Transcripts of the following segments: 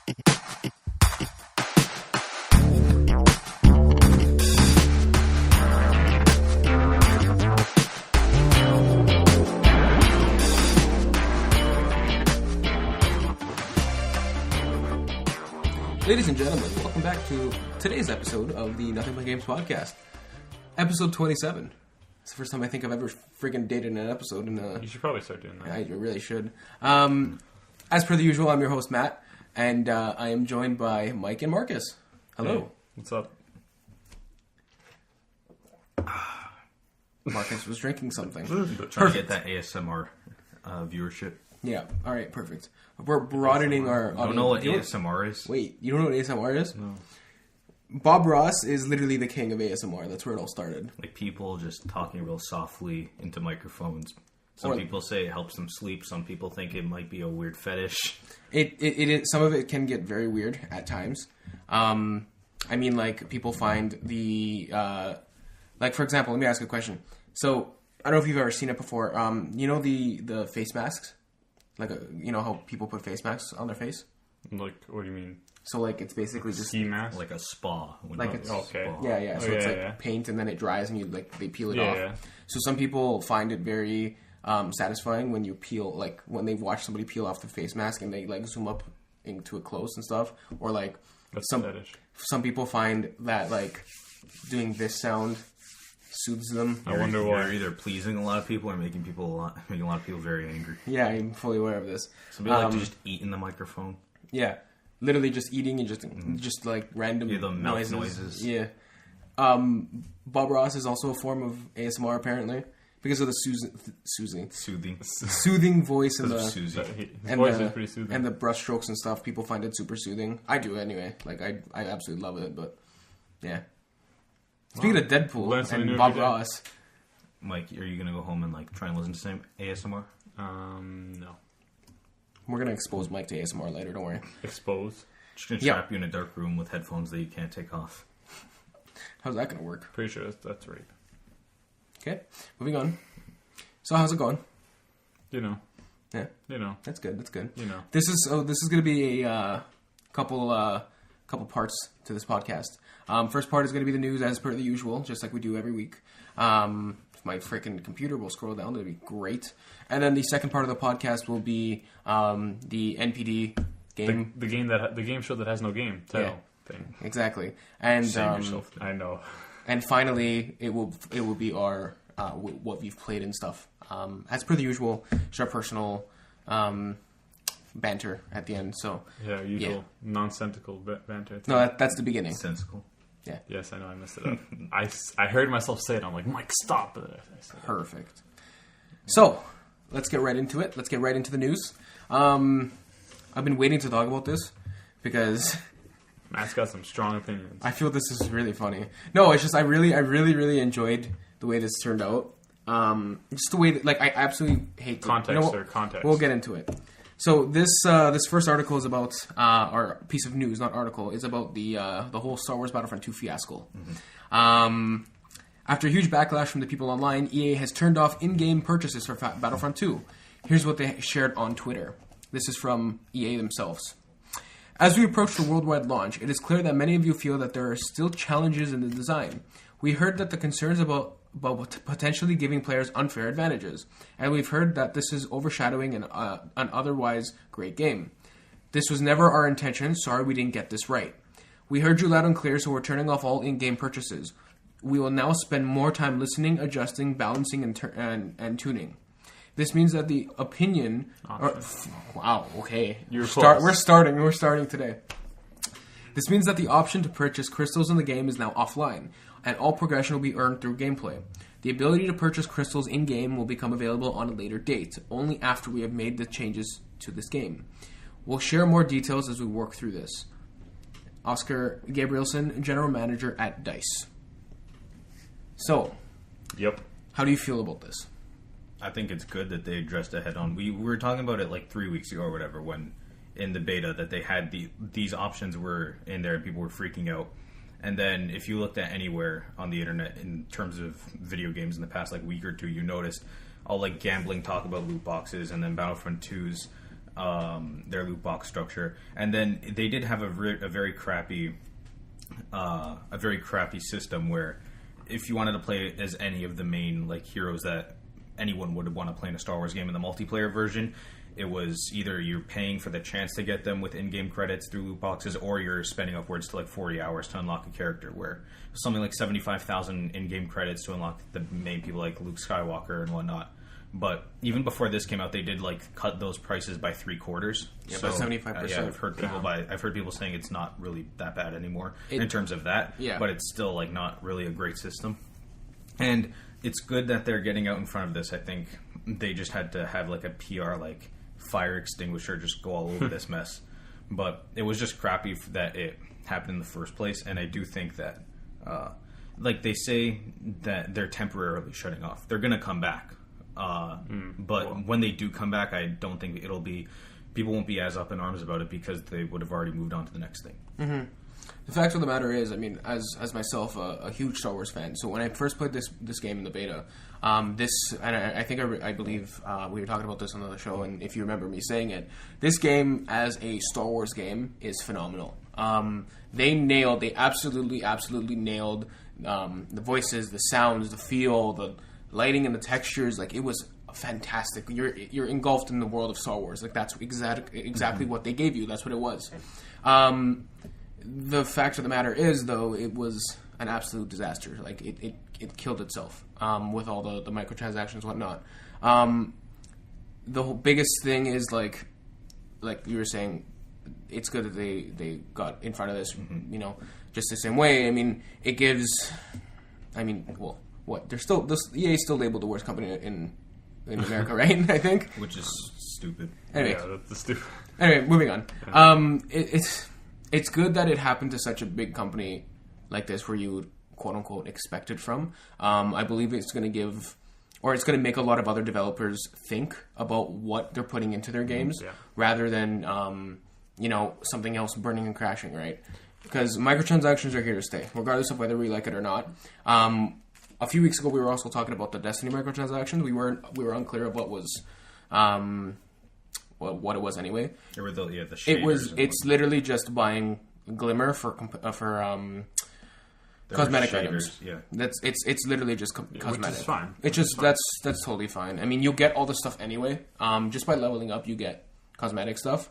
Ladies and gentlemen, welcome back to today's episode of the Nothing But Games podcast. Episode 27. It's the first time I think I've ever friggin' dated an episode. You should probably start doing that. I really should. As per the usual, I'm your host, Matt, and I am joined by Mike and Marcus. Hello. Hey, what's up? Marcus was drinking something. Trying to get that ASMR viewership. Yeah, alright, perfect. We're broadening our audience. I don't know what ASMR is. Wait, you don't know what ASMR is? No. Bob Ross is literally the king of ASMR. That's where it all started. Like people just talking real softly into microphones. Some people say it helps them sleep. Some people think it might be a weird fetish. It some of it can get very weird at times. I mean, like, people find the... like, for example, let me ask a question. So, I don't know if you've ever seen it before. You know the face masks? Like, you know how people put face masks on their face? Like, what do you mean? So, like, it's basically just... Ski mask? Like a spa. Like it's... Okay. Spa. Yeah. So it's like paint and then it dries and they peel it off. Yeah. So some people find it very satisfying when you peel, like, when they watch somebody peel off the face mask and they, like, zoom up into it close and stuff. Or, like... That's fetish. Some people find that, like, doing this sound soothes them. I wonder why. You're either pleasing a lot of people or making a lot of people very angry. Yeah, I'm fully aware of this. Some people like to just eat in the microphone. Yeah, literally just eating and just like random the mouth noises. Yeah. Bob Ross is also a form of ASMR apparently because of the soothing voice and His voice is pretty soothing. and the brush strokes and stuff. People find it super soothing. I do anyway. Like I absolutely love it. But yeah. Speaking of Deadpool and Bob Ross, Mike, are you gonna go home and like try and listen to some ASMR? No. we're gonna expose Mike to ASMR later. Don't worry. Expose? Just gonna trap you in a dark room with headphones that you can't take off. How's that gonna work? Pretty sure that's rape. Okay, moving on. So how's it going? You know. Yeah. You know. That's good. You know. This is going to be a couple parts to this podcast. First part is going to be the news as per the usual, just like we do every week. If my freaking computer will scroll down, that'd be great. And then the second part of the podcast will be the NPD game. The game show that has no game title thing. Exactly. And Save yourself. I know. And finally, it will be our what we've played and stuff. As per the usual, just our personal banter at the end. So usual nonsensical banter. No, that's the beginning. Sensical. Yeah. Yes, I know. I messed it up. I heard myself say it. I'm like, Mike, stop. Perfect. So let's get right into it. Let's get right into the news. I've been waiting to talk about this because Matt's got some strong opinions. I feel this is really funny. No, it's just I really enjoyed the way this turned out. Just the way that, like, I absolutely hate context. We'll get into it. So this first article is about our piece of news, not article, is about the whole Star Wars Battlefront 2 fiasco. Mm-hmm. After a huge backlash from the people online, EA has turned off in-game purchases for Battlefront 2. Here's what they shared on Twitter. This is from EA themselves. As we approach the worldwide launch, it is clear that many of you feel that there are still challenges in the design. We heard that the concerns about potentially giving players unfair advantages, and we've heard that this is overshadowing an otherwise great game. This was never our intention. Sorry we didn't get this right. We heard you loud and clear, so we're turning off all in-game purchases. We will now spend more time listening, adjusting, balancing, and tuning. This means that the opinion... wow, okay. We're starting today. This means that the option to purchase crystals in the game is now offline, and all progression will be earned through gameplay. The ability to purchase crystals in-game will become available on a later date, only after we have made the changes to this game. We'll share more details as we work through this. Oscar Gabrielson, General Manager at DICE. So, yep. How do you feel about this? I think it's good that they addressed it head on. We were talking about it like 3 weeks ago or whatever, when in the beta that they had these options were in there and people were freaking out. And then if you looked at anywhere on the internet in terms of video games in the past like week or two, you noticed all like gambling talk about loot boxes, and then Battlefront 2's their loot box structure, and then they did have a very crappy system where if you wanted to play as any of the main like heroes that anyone would want to play in a Star Wars game in the multiplayer version, it was either you're paying for the chance to get them with in-game credits through loot boxes, or you're spending upwards to like 40 hours to unlock a character, where something like 75,000 in-game credits to unlock the main people like Luke Skywalker and whatnot. But even before this came out, they did like cut those prices by 3/4. Yeah, by 75%. Yeah, I've heard people saying it's not really that bad anymore in terms of that. Yeah. But it's still like not really a great system. And it's good that they're getting out in front of this. I think they just had to have like a PR like fire extinguisher just go all over this mess. But it was just crappy that it happened in the first place. And I do think that, like they say that they're temporarily shutting off. They're going to come back. But when they do come back, I don't think people won't be as up in arms about it because they would have already moved on to the next thing. Mm-hmm. The fact of the matter is, I mean, as myself, a huge Star Wars fan. So when I first played this game in the beta, I believe we were talking about this on the show, and if you remember me saying it, this game as a Star Wars game is phenomenal. They absolutely nailed the voices, the sounds, the feel, the lighting and the textures. Like, it was fantastic. You're engulfed in the world of Star Wars. Like, that's exactly what they gave you. That's what it was. The fact of the matter is, though, it was an absolute disaster. Like, it killed itself with all the microtransactions and whatnot. The biggest thing is, like you were saying, it's good that they got in front of this, just the same way. I mean, it gives... I mean, well, what? They're still... EA is still labeled the worst company in America, right? I think? Which is stupid. Anyway. Yeah, that's stupid. Anyway, moving on. It's good that it happened to such a big company like this where you would, quote-unquote, expect it from. I believe it's going to give... Or it's going to make a lot of other developers think about what they're putting into their games rather than, something else burning and crashing, right? Because microtransactions are here to stay, regardless of whether we like it or not. A few weeks ago, we were also talking about the Destiny microtransactions. We were unclear of what was... what it was anyway. There were the shaders. It's literally just buying Glimmer for cosmetic items. Yeah, it's literally just cosmetic. Which is fine. It's just that's totally fine. I mean, you'll get all the stuff anyway. Just by leveling up, you get cosmetic stuff,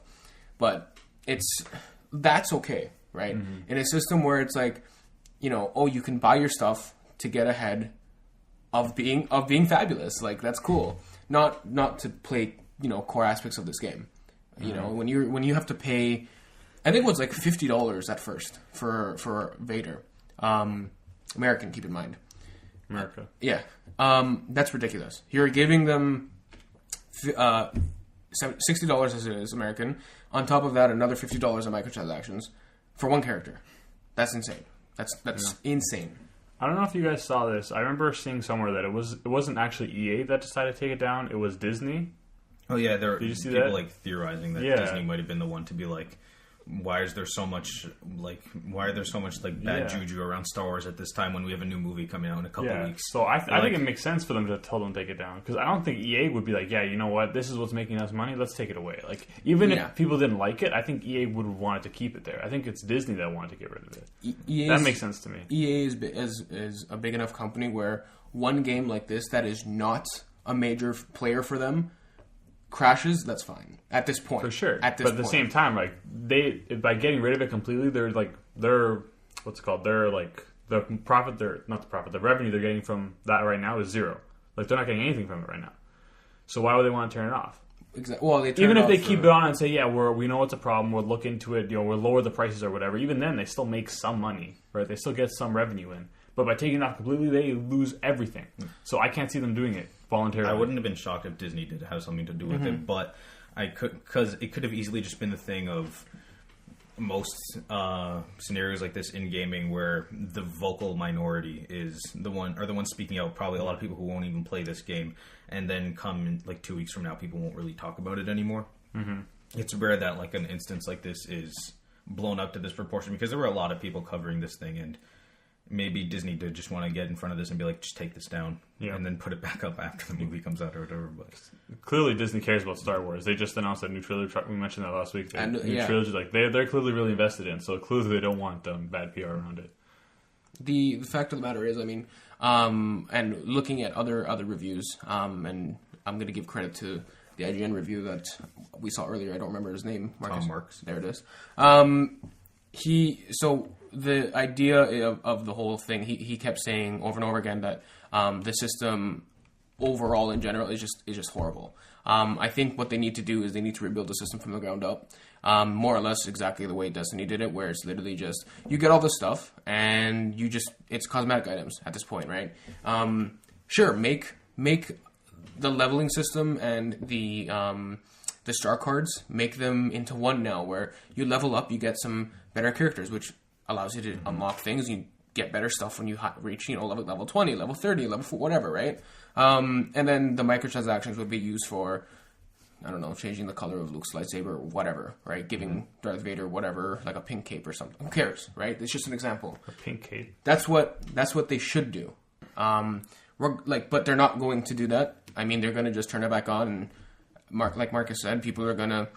but that's okay, right? Mm-hmm. In a system where it's like, you can buy your stuff to get ahead of being fabulous. Like, that's cool. Not to play core aspects of this game. When you have to pay, I think it was like $50 at first for Vader. American, keep in mind. America. Yeah. That's ridiculous. You're giving them $60 as it is, American. On top of that, another $50 in microtransactions for one character. That's insane. That's insane. I don't know if you guys saw this. I remember seeing somewhere that it wasn't actually EA that decided to take it down. It was Disney. Oh yeah, there Did you see people that? like theorizing that Disney might have been the one to be like, why are there so much bad juju around Star Wars at this time when we have a new movie coming out in a couple of weeks? So I think it makes sense for them to tell them to take it down, because I don't think EA would be like, yeah, you know what, this is what's making us money, let's take it away. Like, even if people didn't like it, I think EA would have wanted to keep it there. I think it's Disney that wanted to get rid of it. That makes sense to me. EA is a big enough company where one game like this that is not a major player for them crashes, that's fine at this point. For sure. But at the same time, like, by getting rid of it completely, the revenue they're getting from that right now is zero. Like, they're not getting anything from it right now. So why would they want to turn it off? Exactly. Well, even if they keep it on and say, yeah, we know it's a problem, we'll look into it, we'll lower the prices or whatever. Even then, they still make some money, right? They still get some revenue in. But by taking it off completely, they lose everything. So I can't see them doing it voluntarily. I wouldn't have been shocked if Disney did have something to do with it, but because it could have easily just been the thing of most scenarios like this in gaming where the vocal minority is the one speaking out. Probably a lot of people who won't even play this game, and then come in, like 2 weeks from now, people won't really talk about it anymore. Mm-hmm. It's rare that like an instance like this is blown up to this proportion, because there were a lot of people covering this thing, and maybe Disney did just want to get in front of this and be like, just take this down, and then put it back up after the movie comes out or whatever. But clearly, Disney cares about Star Wars. They just announced a new trilogy. We mentioned that last week. New trilogy, like they're clearly really invested in. So clearly, they don't want bad PR around it. The fact of the matter is, I mean, and looking at other reviews, and I'm going to give credit to the IGN review that we saw earlier. I don't remember his name. Tom Marks. There it is. So the idea of the whole thing, he kept saying over and over again that the system overall in general is just horrible. I think what they need to do is they need to rebuild the system from the ground up, more or less exactly the way Destiny did it, where it's literally just you get all this stuff and it's cosmetic items at this point, right? Sure, make the leveling system and the star cards, make them into one now, where you level up, you get some better characters, which allows you to unlock things. You get better stuff when you reach, level 20, level 30, level 4, whatever, right? And then the microtransactions would be used for, I don't know, changing the color of Luke's lightsaber or whatever, right? Giving Darth Vader whatever, like a pink cape or something. Who cares, right? It's just an example. A pink cape. That's what they should do. But they're not going to do that. I mean, they're going to just turn it back on, and like Marcus said, people are going to...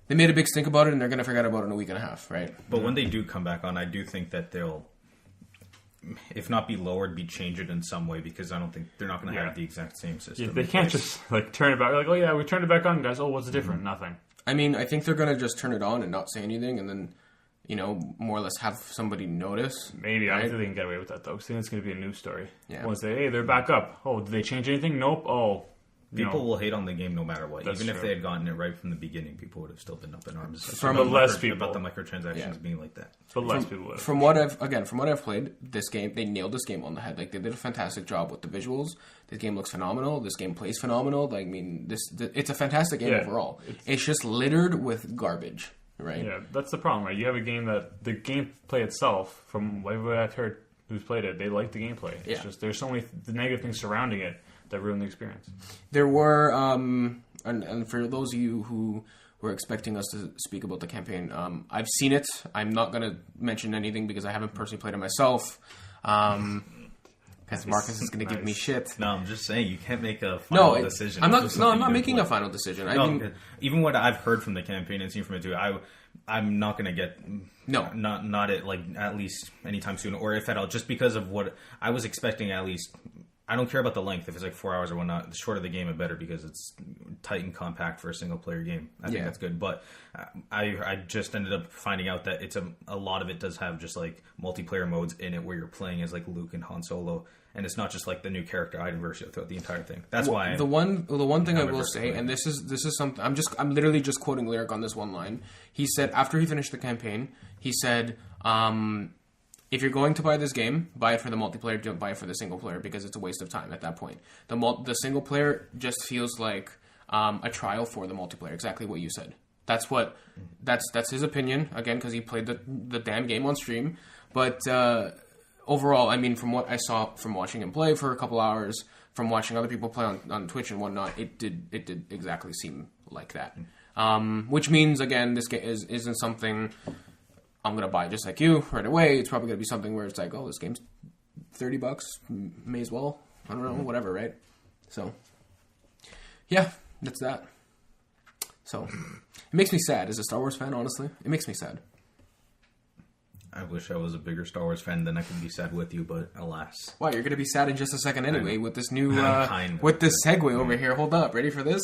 They made a big stink about it, and they're going to forget about it in a week and a half, right? But when they do come back on, I do think that they'll, if not be lowered, be changed it in some way, because I don't think they're not going to have the exact same system. Yeah, they can't just turn it back. Like, oh yeah, we turned it back on, guys. Oh, what's different? Nothing. I mean, I think they're going to just turn it on and not say anything, and then, more or less have somebody notice. Maybe. Right? I don't think they can get away with that, though, because I think it's going to be a news story. Yeah. Once they're back up. Oh, did they change anything? Nope. Oh. People will hate on the game no matter what. That's Even true. if they had gotten it right from the beginning, people would have still been up in arms. But less people. About the microtransactions being like that. But less people would. From what I've played, this game, they nailed this game on the head. Like, they did a fantastic job with the visuals. This game looks phenomenal. This game plays phenomenal. Like, I mean, it's a fantastic game overall. It's just littered with garbage, right? Yeah, that's the problem, right? You have a game that the gameplay itself, from what I've heard who's played it, they like the gameplay. It's just there's so many negative things surrounding it that ruin the experience. There were, and for those of you who were expecting us to speak about the campaign, I've seen it. I'm not going to mention anything because I haven't personally played it myself. Because Marcus is going to give me shit. No, I'm just saying you can't make a final decision. I'm not making a final decision. Even what I've heard from the campaign and seen from it too, I'm not going to get not at least anytime soon, or if at all, just because of what I was expecting. At least I don't care about the length. If it's like 4 hours or whatnot, the shorter the game, the better, because it's tight and compact for a single player game. I think that's good. But I just ended up finding out that it's a lot of it does have just like multiplayer modes in it where you're playing as like Luke and Han Solo, and it's not just like the new character item version throughout the entire thing. That's why the one thing I will say, and this is something I'm literally just quoting Lyric on this one line. He said after he finished the campaign, he said, if you're going to buy this game, buy it for the multiplayer. Don't buy it for the single player, because it's a waste of time at that point. The single player just feels like a trial for the multiplayer. Exactly what you said. That's his opinion, again, because he played the damn game on stream. But overall, I mean, from what I saw from watching him play for a couple hours, from watching other people play on Twitch and whatnot, it did exactly seem like that. Which means, again, this game isn't something I'm going to buy just like you right away. It's probably going to be something where it's like, oh, this game's $30, may as well. I don't know, whatever, right? So, yeah, that's that. So, it makes me sad as a Star Wars fan, honestly. It makes me sad. I wish I was a bigger Star Wars fan, then I could be sad with you, but alas. Wow, you're going to be sad in just a second anyway with this new, with this segue over here. Hold up, ready for this?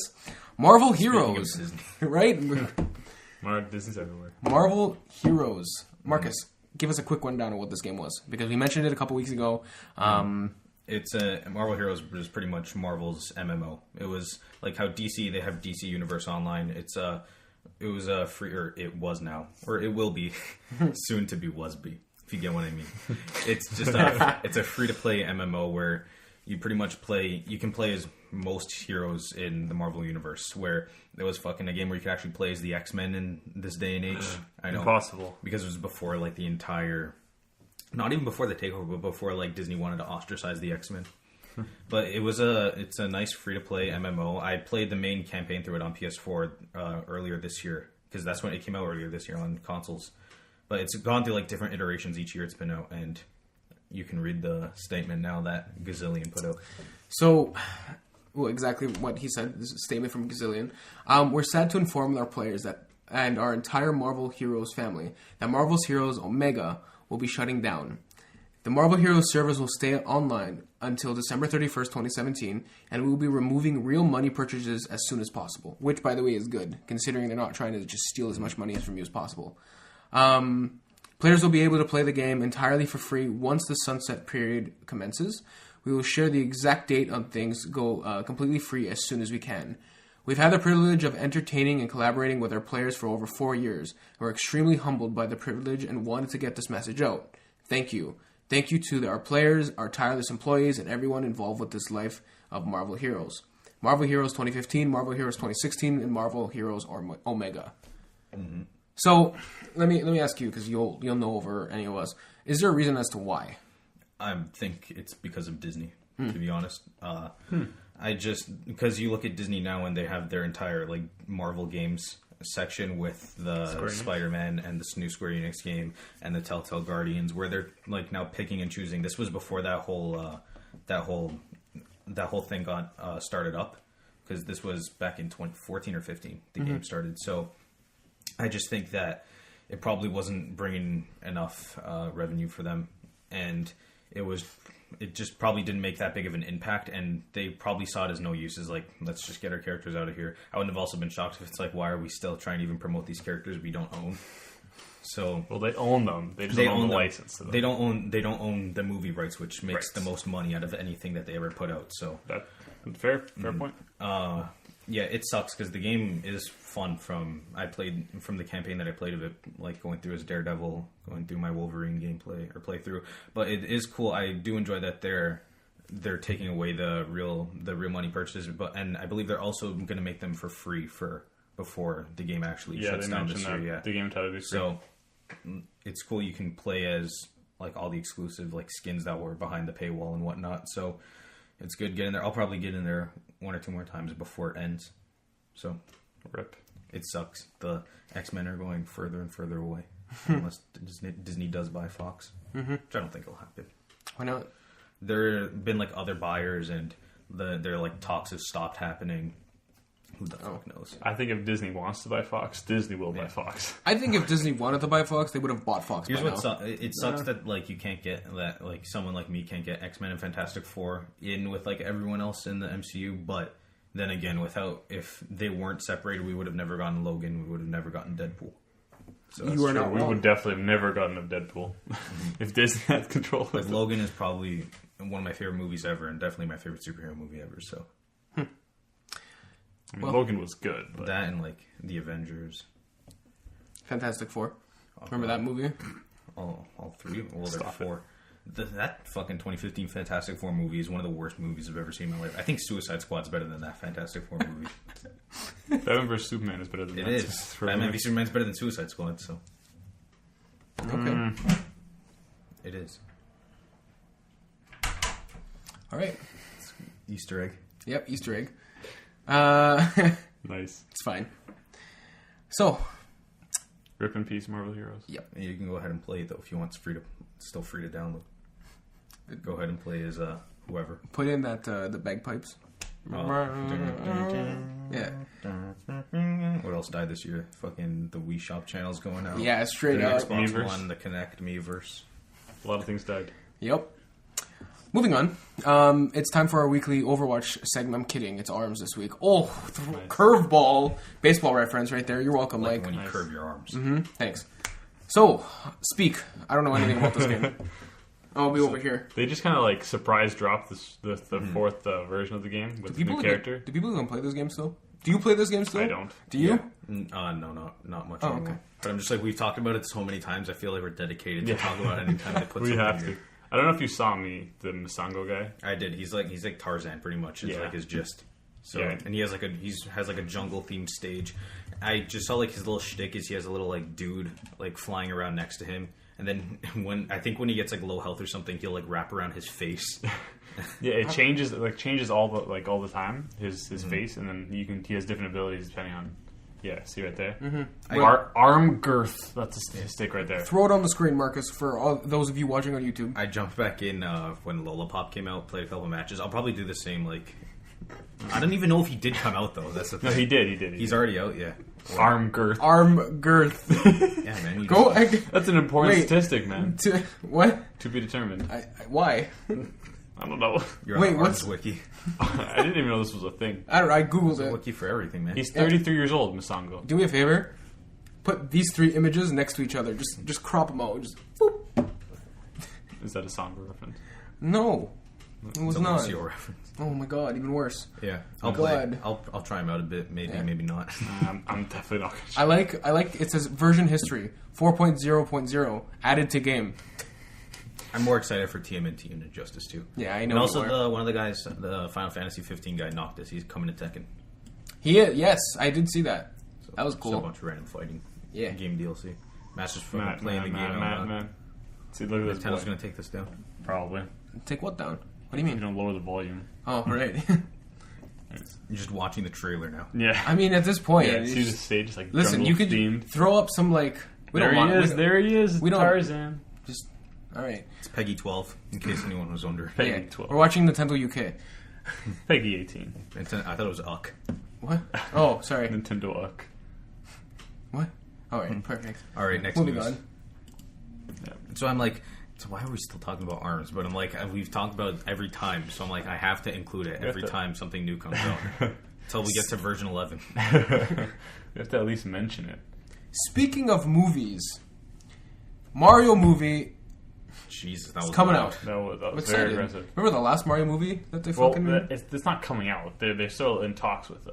Marvel Heroes, right? Disney's everywhere. Marvel Heroes. Marcus, give us a quick rundown of what this game was, because we mentioned it a couple weeks ago. It's Marvel Heroes was pretty much Marvel's MMO. It was like how DC, they have DC Universe Online. It was a free, or it was now, or it will be soon to be if you get what I mean. It's just it's a free to play MMO where you pretty much you can play as most heroes in the Marvel Universe, where there was fucking a game where you could actually play as the X-Men in this day and age. I know. Impossible. Because it was before like the entire, not even before the takeover, but before like Disney wanted to ostracize the X-Men. But it's a nice free to play MMO. I played the main campaign through it on PS4 earlier this year, because that's when it came out earlier this year on consoles. But it's gone through like different iterations each year it's been out, and you can read the statement now that Gazillion put out. So, well, exactly what he said. This is a statement from Gazillion. We're sad to inform our players that and our entire Marvel Heroes family that Marvel's Heroes Omega will be shutting down. The Marvel Heroes servers will stay online until December 31st, 2017, and we will be removing real money purchases as soon as possible, which, by the way, is good, considering they're not trying to just steal as much money from you as possible. Players will be able to play the game entirely for free once the sunset period commences. We will share the exact date on things go completely free as soon as we can. We've had the privilege of entertaining and collaborating with our players for over 4 years. We're extremely humbled by the privilege and wanted to get this message out. Thank you. Thank you to our players, our tireless employees, and everyone involved with this life of Marvel Heroes. Marvel Heroes 2015, Marvel Heroes 2016, and Marvel Heroes Omega. Mm-hmm. So, let me ask you, because you'll know over any of us. Is there a reason as to why? I think it's because of Disney, to be honest. Because you look at Disney now and they have their entire like Marvel games section with the Spider-Man and this new Square Enix game and the Telltale Guardians, where they're like now picking and choosing. This was before that whole thing got started up, because this was back in 2014 or 15 the game started. So I just think that it probably wasn't bringing enough revenue for them, and it just probably didn't make that big of an impact, and they probably saw it as no use, as like, let's just get our characters out of here. I wouldn't have also been shocked if it's like, why are we still trying to even promote these characters we don't own? So, well, they own them. They just don't own the license to them. They don't own the movie rights, which makes the most money out of anything that they ever put out. So that's fair point. Yeah, it sucks because the game is fun. From the campaign that I played of it, like going through as Daredevil, going through my Wolverine gameplay or playthrough. But it is cool. I do enjoy that they're taking away the real money purchases. And I believe they're also going to make them for free before the game actually shuts down this year. Yeah, the game title is free. So it's cool. You can play as like all the exclusive like skins that were behind the paywall and whatnot. So it's good getting there. I'll probably get in there 1 or 2 more times before it ends. So, rip. It sucks. The X-Men are going further and further away. Unless Disney does buy Fox. Mm-hmm. Which I don't think will happen. Why not? There have been like other buyers and their like talks have stopped happening. Who the fuck knows? I think if Disney wants to buy Fox, Disney will buy Fox. I think if Disney wanted to buy Fox, they would have bought Fox. Here's what it sucks that like you can't get that, like someone like me can't get X-Men and Fantastic Four in with like everyone else in the MCU. But then again, if they weren't separated, we would have never gotten Logan. We would have never gotten Deadpool. So we would definitely have never gotten a Deadpool if Disney had control. Like Logan is probably one of my favorite movies ever, and definitely my favorite superhero movie ever. So. I mean, Logan was good. But that and, like, The Avengers. Fantastic Four. Remember that movie? All three? Well, there are 4. That fucking 2015 Fantastic Four movie is one of the worst movies I've ever seen in my life. I think Suicide Squad's better than that Fantastic Four movie. Batman vs. Superman is better than that. It is. Batman vs. Superman's better than Suicide Squad, so. Okay. It is. All right. Easter egg. Yep, Easter egg. Nice. It's fine. So, rip in peace, Marvel Heroes. Yep. And you can go ahead and play it though if you want. It's still free to download. Go ahead and play as whoever. Put in that the bagpipes. Yeah. What else died this year? Fucking the Wii Shop channel's going out. Yeah, straight up. Xbox One, the Kinect, Miiverse. A lot of things died. Yep. Moving on, it's time for our weekly Overwatch segment. I'm kidding, it's arms this week. Oh, nice. Curveball. Baseball reference right there. You're welcome, Mike. When you curve your arms. Mm-hmm. Thanks. So, speak. I don't know anything about this game. I'll be over here. They just kind of like surprise dropped the fourth version of the game with the new character. Do people even play this game still? Do you play this game still? I don't. Do you? Yeah. No, not much anymore. Okay. But I'm just like, we've talked about it so many times, I feel like we're dedicated to talk about it anytime they put something have to. I don't know if you saw me, the Masango guy. I did. He's like Tarzan, pretty much. It's like his gist. So, and he has like a jungle themed stage. I just saw like his little shtick is he has a little like dude like flying around next to him, and then when he gets like low health or something, he'll like wrap around his face. Yeah, it changes all the time his face, and then he has different abilities depending on Yeah, see right there? Mm-hmm. Arm girth. That's a statistic right there. Throw it on the screen, Marcus, for all those of you watching on YouTube. I jumped back in when Lollipop came out, played a couple matches. I'll probably do the same, like... I don't even know if he did come out, though. That's the thing. No, he did. He's already out, yeah. Arm girth. Arm girth. Yeah, man. Go. That's an important statistic, man. What? To be determined. Why? I don't know. You're on Arm's wiki. I didn't even know this was a thing. I don't know. I googled There's it. a wiki for everything, man. He's 33 years old, Misango. Do me a favor. Put these 3 images next to each other. Just crop them out. Just boop. Is that a Sangha reference? No, it was It's a not. Lucio reference. Oh my god, even worse. Yeah, I'll God. play. I'll try him out a bit. Maybe not. I'm definitely not. I like. It says version history 4.0.0 added to game. I'm more excited for TMNT and Injustice 2. Yeah, I know. And also, one of the guys, the Final Fantasy 15 guy, Noctis. He's coming to Tekken. Yes, I did see that. So, That was cool. Just a bunch of random fighting. Yeah. Game DLC. Masters from Matt, playing the game. man. See, look at this. Nintendo's boy. going to take this down. Probably. Take what down? What do you You mean? don't lower the volume. Oh, right. You're just watching the trailer now. Yeah. I mean, at this point, Yeah, see the stage, like listen. You could themed. throw up some like. We There don't want. he is. There he is. we don't- Tarzan. Just all right. It's Peggy 12, in case anyone was wondering. Peggy Yeah, 12. we're watching Nintendo UK. Peggy 18. I thought it was Uck. What? Oh, sorry. Nintendo Uck. What? All right, perfect. All right, next Moving news. on. So I'm like, so why are we still talking about ARMS? But I'm like, we've talked about it every time. So I'm like, I have to include it every time something new comes out. Until we get to version 11. You have to at least mention it. Speaking of movies, Mario movie Jesus, that was coming loud. out. That was I'm very excited. aggressive. Remember the last Mario movie that they Well, fucking made? it's not coming out. They're still in talks with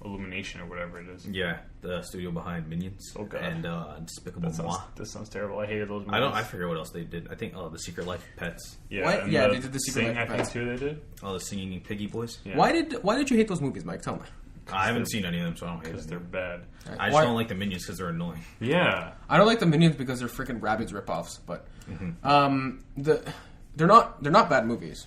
Illumination or whatever it is. Yeah, the studio behind Minions Oh, God. and Despicable That Moi. sounds terrible. I hated those movies. I forget what else they did. I think The Secret Life of Pets. Yeah, What? and Yeah, they did The Secret Sing, Life of I think Pets. too. They did. The singing Piggy Boys. Yeah. Why did you hate those movies, Mike? Tell me. I haven't seen any of them, so I don't hate Because them. they're bad. I just Why- don't like the Minions because they're annoying. Yeah. I don't like the Minions because they're freaking Rabbids ripoffs, but they're not bad movies.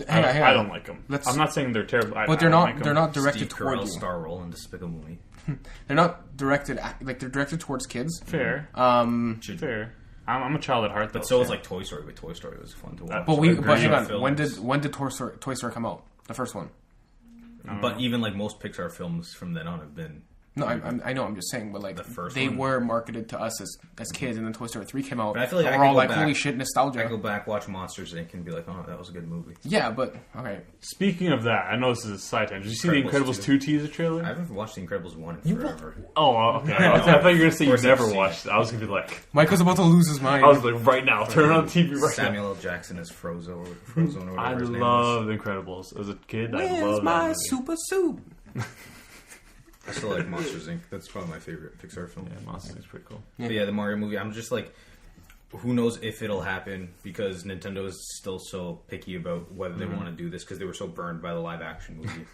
Hang on. I don't like them. Let's- I'm not saying they're terrible. But they're I don't not. like 'em. They're not directed Steve toward Carell's you. star role in Despicable Me. They're not directed like they're directed towards kids. Fair. Should- Fair. I'm a child at heart, though. But so was like Toy Story. But Toy Story was fun to watch. But Like, hang on. films. When did Toy Story come out? The first one. But even like most Pixar films from then on have been. No, I know. I'm just saying, but like The first they one? were marketed to us as kids, and then Toy Story 3 came out. But I feel like and I we're can all go like, back- holy shit, nostalgia. I go back, watch Monsters Inc. and be like, oh, that was a good movie. Yeah, but okay. Speaking of that, I know this is a side tangent. Did you see the Incredibles Incredibles 2 teaser trailer? I haven't watched The Incredibles 1 in forever. Oh, okay. I thought you were going to say Of you course I've never seen watched it. I was going to be like, Mike was about to lose his mind. I was like, right now, turn on TV right now. Samuel L. Jackson as Frozo or whatever I his name was. love The Incredibles. As a kid, I Where's loved my that movie. super suit? I still like Monsters Inc. That's probably my favorite Pixar film. Yeah, Monsters is pretty cool. But yeah, the Mario movie, I'm just like, who knows if it'll happen because Nintendo is still so picky about whether they want to do this because they were so burned by the live action movie.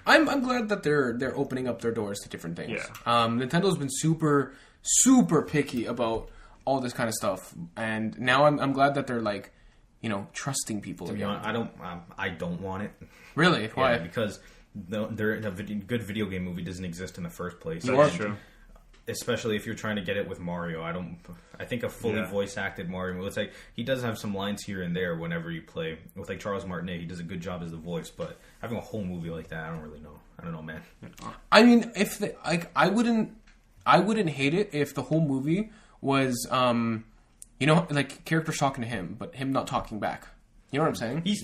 I'm glad that they're opening up their doors to different things. Yeah. Nintendo's been super picky about all this kind of stuff, and now I'm glad that they're like, trusting people To be again. honest, I don't want it. Really? Why? Yeah, because good video game movie doesn't exist in the first place. That's And true. especially if you're trying to get it with Mario. I think a fully voice acted Mario movie, it's like he does have some lines here and there whenever you play with like Charles Martinet. He does a good job as the voice, but having a whole movie like that, I don't know, man. I mean, if I wouldn't hate it if the whole movie was like characters talking to him, but him not talking back. You know what I'm saying? He's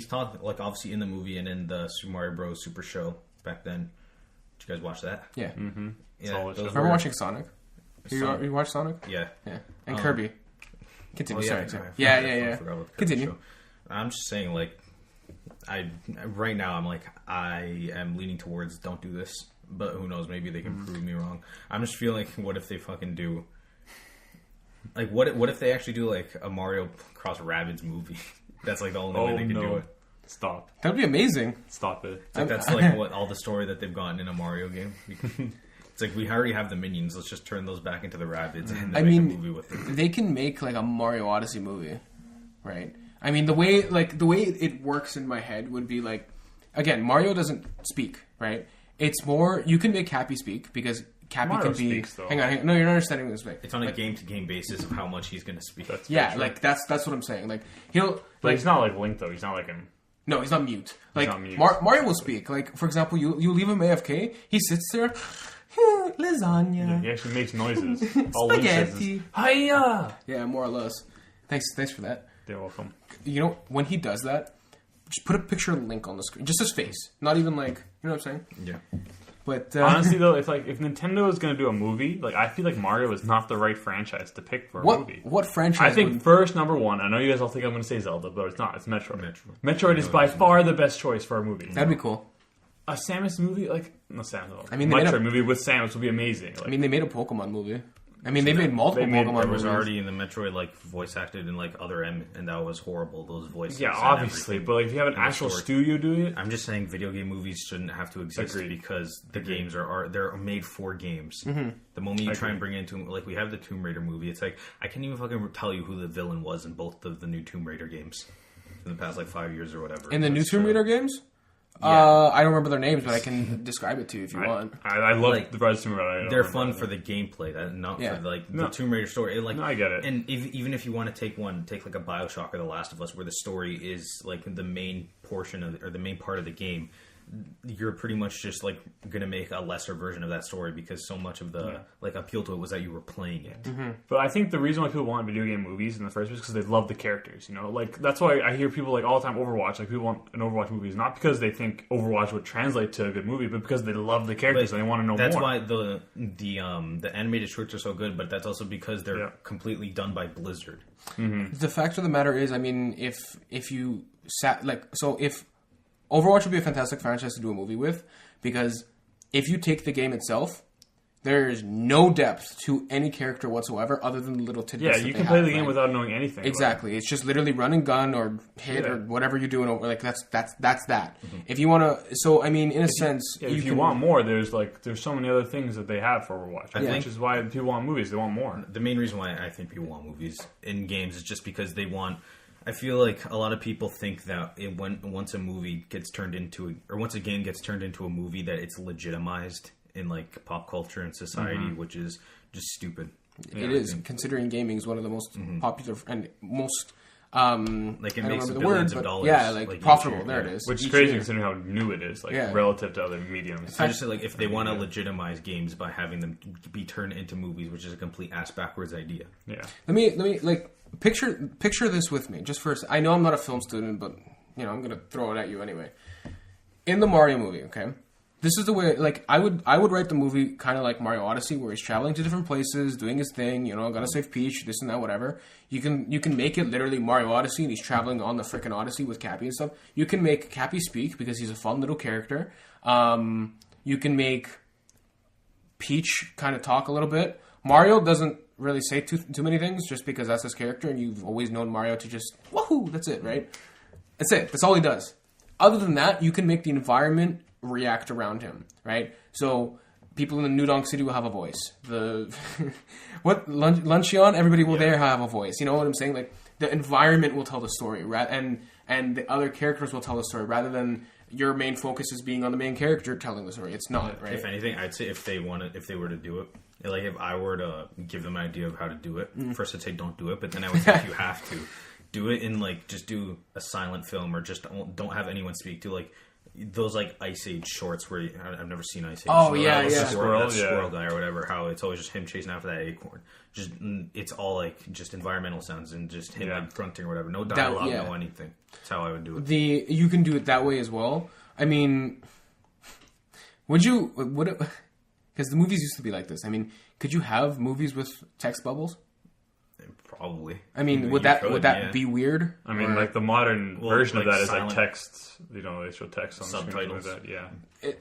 taught like obviously in the movie and in the Super Mario Bros. Super Show back then. Did you guys watch that? Yeah. Yeah, Solid those show. Remember were- watching Sonic? You watched Sonic? Yeah. Yeah. And Kirby. Continue. Oh, yeah, sorry. I Yeah. forgot about the Kirby Continue. show. I'm just saying, like, right now, I'm like, I am leaning towards don't do this, but who knows? Maybe they can prove me wrong. I'm just feeling, what if they fucking do? Like, what if they actually do like a Mario Cross Rabbids movie? That's like the only way they can do it. Stop. That'd be amazing. Stop it. It's like, that's like what all the story that they've gotten in a Mario game. It's like we already have the minions. Let's just turn those back into the Rabbids and then make a movie with them. They can make like a Mario Odyssey movie, right? I mean, the way it works in my head would be like, again, Mario doesn't speak, right? It's more you can make Cappy speak because Cappy Mario can be. speaks, though. Hang on. No, you're not understanding this way. It's on a game-to-game basis of how much he's going to speak. Yeah, like that's what I'm saying. Like he'll. But he's not like Link though. He's not like him. No, he's not mute. Like not mute. Mario will speak. Like for example, you leave him AFK. He sits there. Lasagna. Yeah, he actually makes noises. All Link says is, Spaghetti. Hiya! Yeah, more or less. Thanks for that. You're welcome. You know, when he does that, just put a picture of Link on the screen. Just his face. Not even like, you know what I'm saying? Yeah. But Honestly though, if Nintendo is going to do a movie, like I feel like Mario is not the right franchise to pick for a movie. What franchise? I think first, number one, I know you guys all think I'm going to say Zelda, but it's not. It's Metroid. Metroid is by far the best choice for a movie. That'd be cool. A Samus movie, like no Samus. I mean, Metroid movie with Samus would be amazing. Like, I mean, they made a Pokemon movie. I mean, they made multiple Pokemon There movies. was already in the Metroid like voice acted in like other and that was horrible. Those voices. yeah, and obviously, everything. but like if you have an And the actual story. studio doing it, I'm just saying, video game movies shouldn't have to exist Agreed. because the games are they're made for games. Mm-hmm. The moment you try and bring it into like we have the Tomb Raider movie, it's like I can't even fucking tell you who the villain was in both of the new Tomb Raider games in the past like 5 years or whatever. In the new It's, Tomb Raider games? yeah. I don't remember their names, but I can describe it to you if you want. I love Like, the Rise of Tomb Raider. I don't they're remember fun that. for the gameplay, that not Yeah. for like No. the Tomb Raider story. Like, No, I get it. And even if you want to take like a BioShock or The Last of Us, where the story is like the main portion of or the main part of the game, you're pretty much just like gonna make a lesser version of that story because so much of the like appeal to it was that you were playing it. Mm-hmm. But I think the reason why people want video game movies in the first place is because they love the characters. You know, like that's why I hear people like all the time Overwatch. Like people want an Overwatch movie, not because they think Overwatch would translate to a good movie, but because they love the characters and they want to know That's more. why the animated shorts are so good, but that's also because they're Yeah. completely done by Blizzard. The fact of the matter is, I mean, if you sat if Overwatch would be a fantastic franchise to do a movie with, because if you take the game itself, there is no depth to any character whatsoever other than the little tidbits. Yeah, that you they can play have, the game right? without knowing anything. Exactly. It's just literally run and gun or hit Yeah. or whatever you're doing. Like that's that. If you want to, so I mean, in a sense, If you want more, there's so many other things that they have for Overwatch, I think- which is why people want movies. They want more. The main reason why I think people want movies in games is just because they want. I feel like a lot of people think that once a movie gets turned into, or once a game gets turned into a movie, that it's legitimized in like pop culture and society, which is just stupid. it is, considering gaming is one of the most popular and most Like it I don't makes remember the billions word, of but dollars. yeah, like each profitable. year, There yeah. it is. Which is Each crazy year. considering how new it is, like Yeah. relative to other mediums. I just say like if they want to legitimize games by having them be turned into movies, which is a complete ass backwards idea. Yeah. Let me like picture this with me just first. I know I'm not a film student, but you know I'm gonna throw it at you anyway. In the Mario movie, okay, this is the way. Like I would write the movie kind of like Mario Odyssey, where he's traveling to different places, doing his thing. You know, gotta save Peach, this and that, whatever. You can make it literally Mario Odyssey, and he's traveling on the freaking Odyssey with Cappy and stuff. You can make Cappy speak because he's a fun little character. You can make Peach kind of talk a little bit. Mario doesn't really say too many things just because that's his character, and you've always known Mario to just woohoo. That's it, right? That's it. That's all he does. Other than that, you can make the environment react around him, right? So people in the New Donk City will have a voice. The Luncheon, everybody will there have a voice. You know what I'm saying? Like the environment will tell the story, and the other characters will tell the story rather than your main focus is being on the main character telling the story. It's not, right? If anything, I'd say if they were to do it, like if I were to give them an idea of how to do it, first I'd say don't do it, but then I would say if you have to, do it in like just do a silent film or just don't have anyone speak. Do like those like Ice Age shorts where I've never seen Ice Age. Oh, so yeah, that yeah. squirrel guy or whatever. How it's always just him chasing after that acorn. Just it's all like just environmental sounds and just him like grunting or whatever. No dialogue, no anything. That's how I would do it. You can do it that way as well. I mean, would because the movies used to be like this. I mean, could you have movies with text bubbles? Probably. I mean, would that be weird? I mean, like the modern version of like that is silent- like text. You know, they show text on Subtitles. the screen like that. Yeah.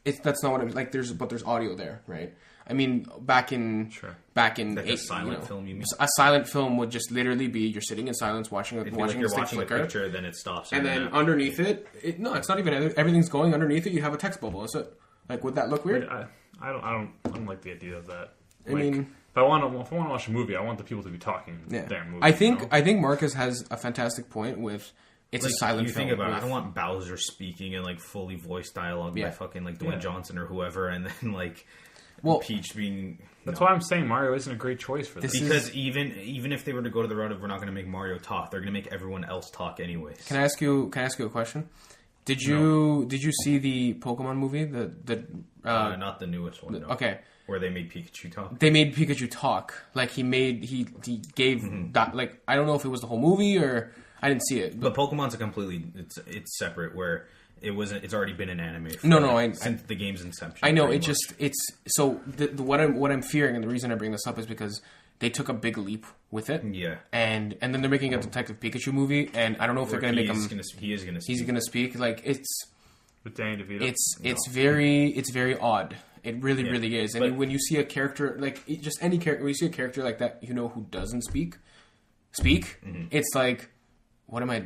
It's that's not what I'm like. There's audio there, right? I mean, back in Like a silent film, you mean? A silent film would just literally be you're sitting in silence watching It'd be watching like you're the stick watching a flicker, picture, then it stops, and then underneath it, no, it's not even. Everything's going underneath it. You have a text bubble. That's it. Like, would that look weird? I don't like the idea of that. I mean, if I want to watch a movie, I want the people to be talking. Yeah. Damn movie. I think Marcus has a fantastic point with it's a silent you film. think about it, I don't want Bowser speaking in like fully voiced dialogue by fucking like Dwayne Johnson or whoever, and then like Peach being. That's why I'm saying Mario isn't a great choice for this. Because even if they were to go to the route of we're not going to make Mario talk, they're going to make everyone else talk anyways. Can I ask you a question? Did you see the Pokemon movie? Not the newest one. No. Okay. Where they made Pikachu talk. They made Pikachu talk. Like he gave that. Like I don't know if it was the whole movie or I didn't see it. But Pokemon's a completely it's separate where it wasn't. It's already been an anime. Since the game's inception. I know it's so what I'm fearing and the reason I bring this up is because they took a big leap with it. Yeah. And then they're making a Detective Pikachu movie, and I don't know if they're going to make him. He is going to. He's going to speak. Like it's. With Danny DeVito. It's very odd. It really is. And when you see a character like just any character, when you see a character like that, you know who doesn't speak. It's like, what am I?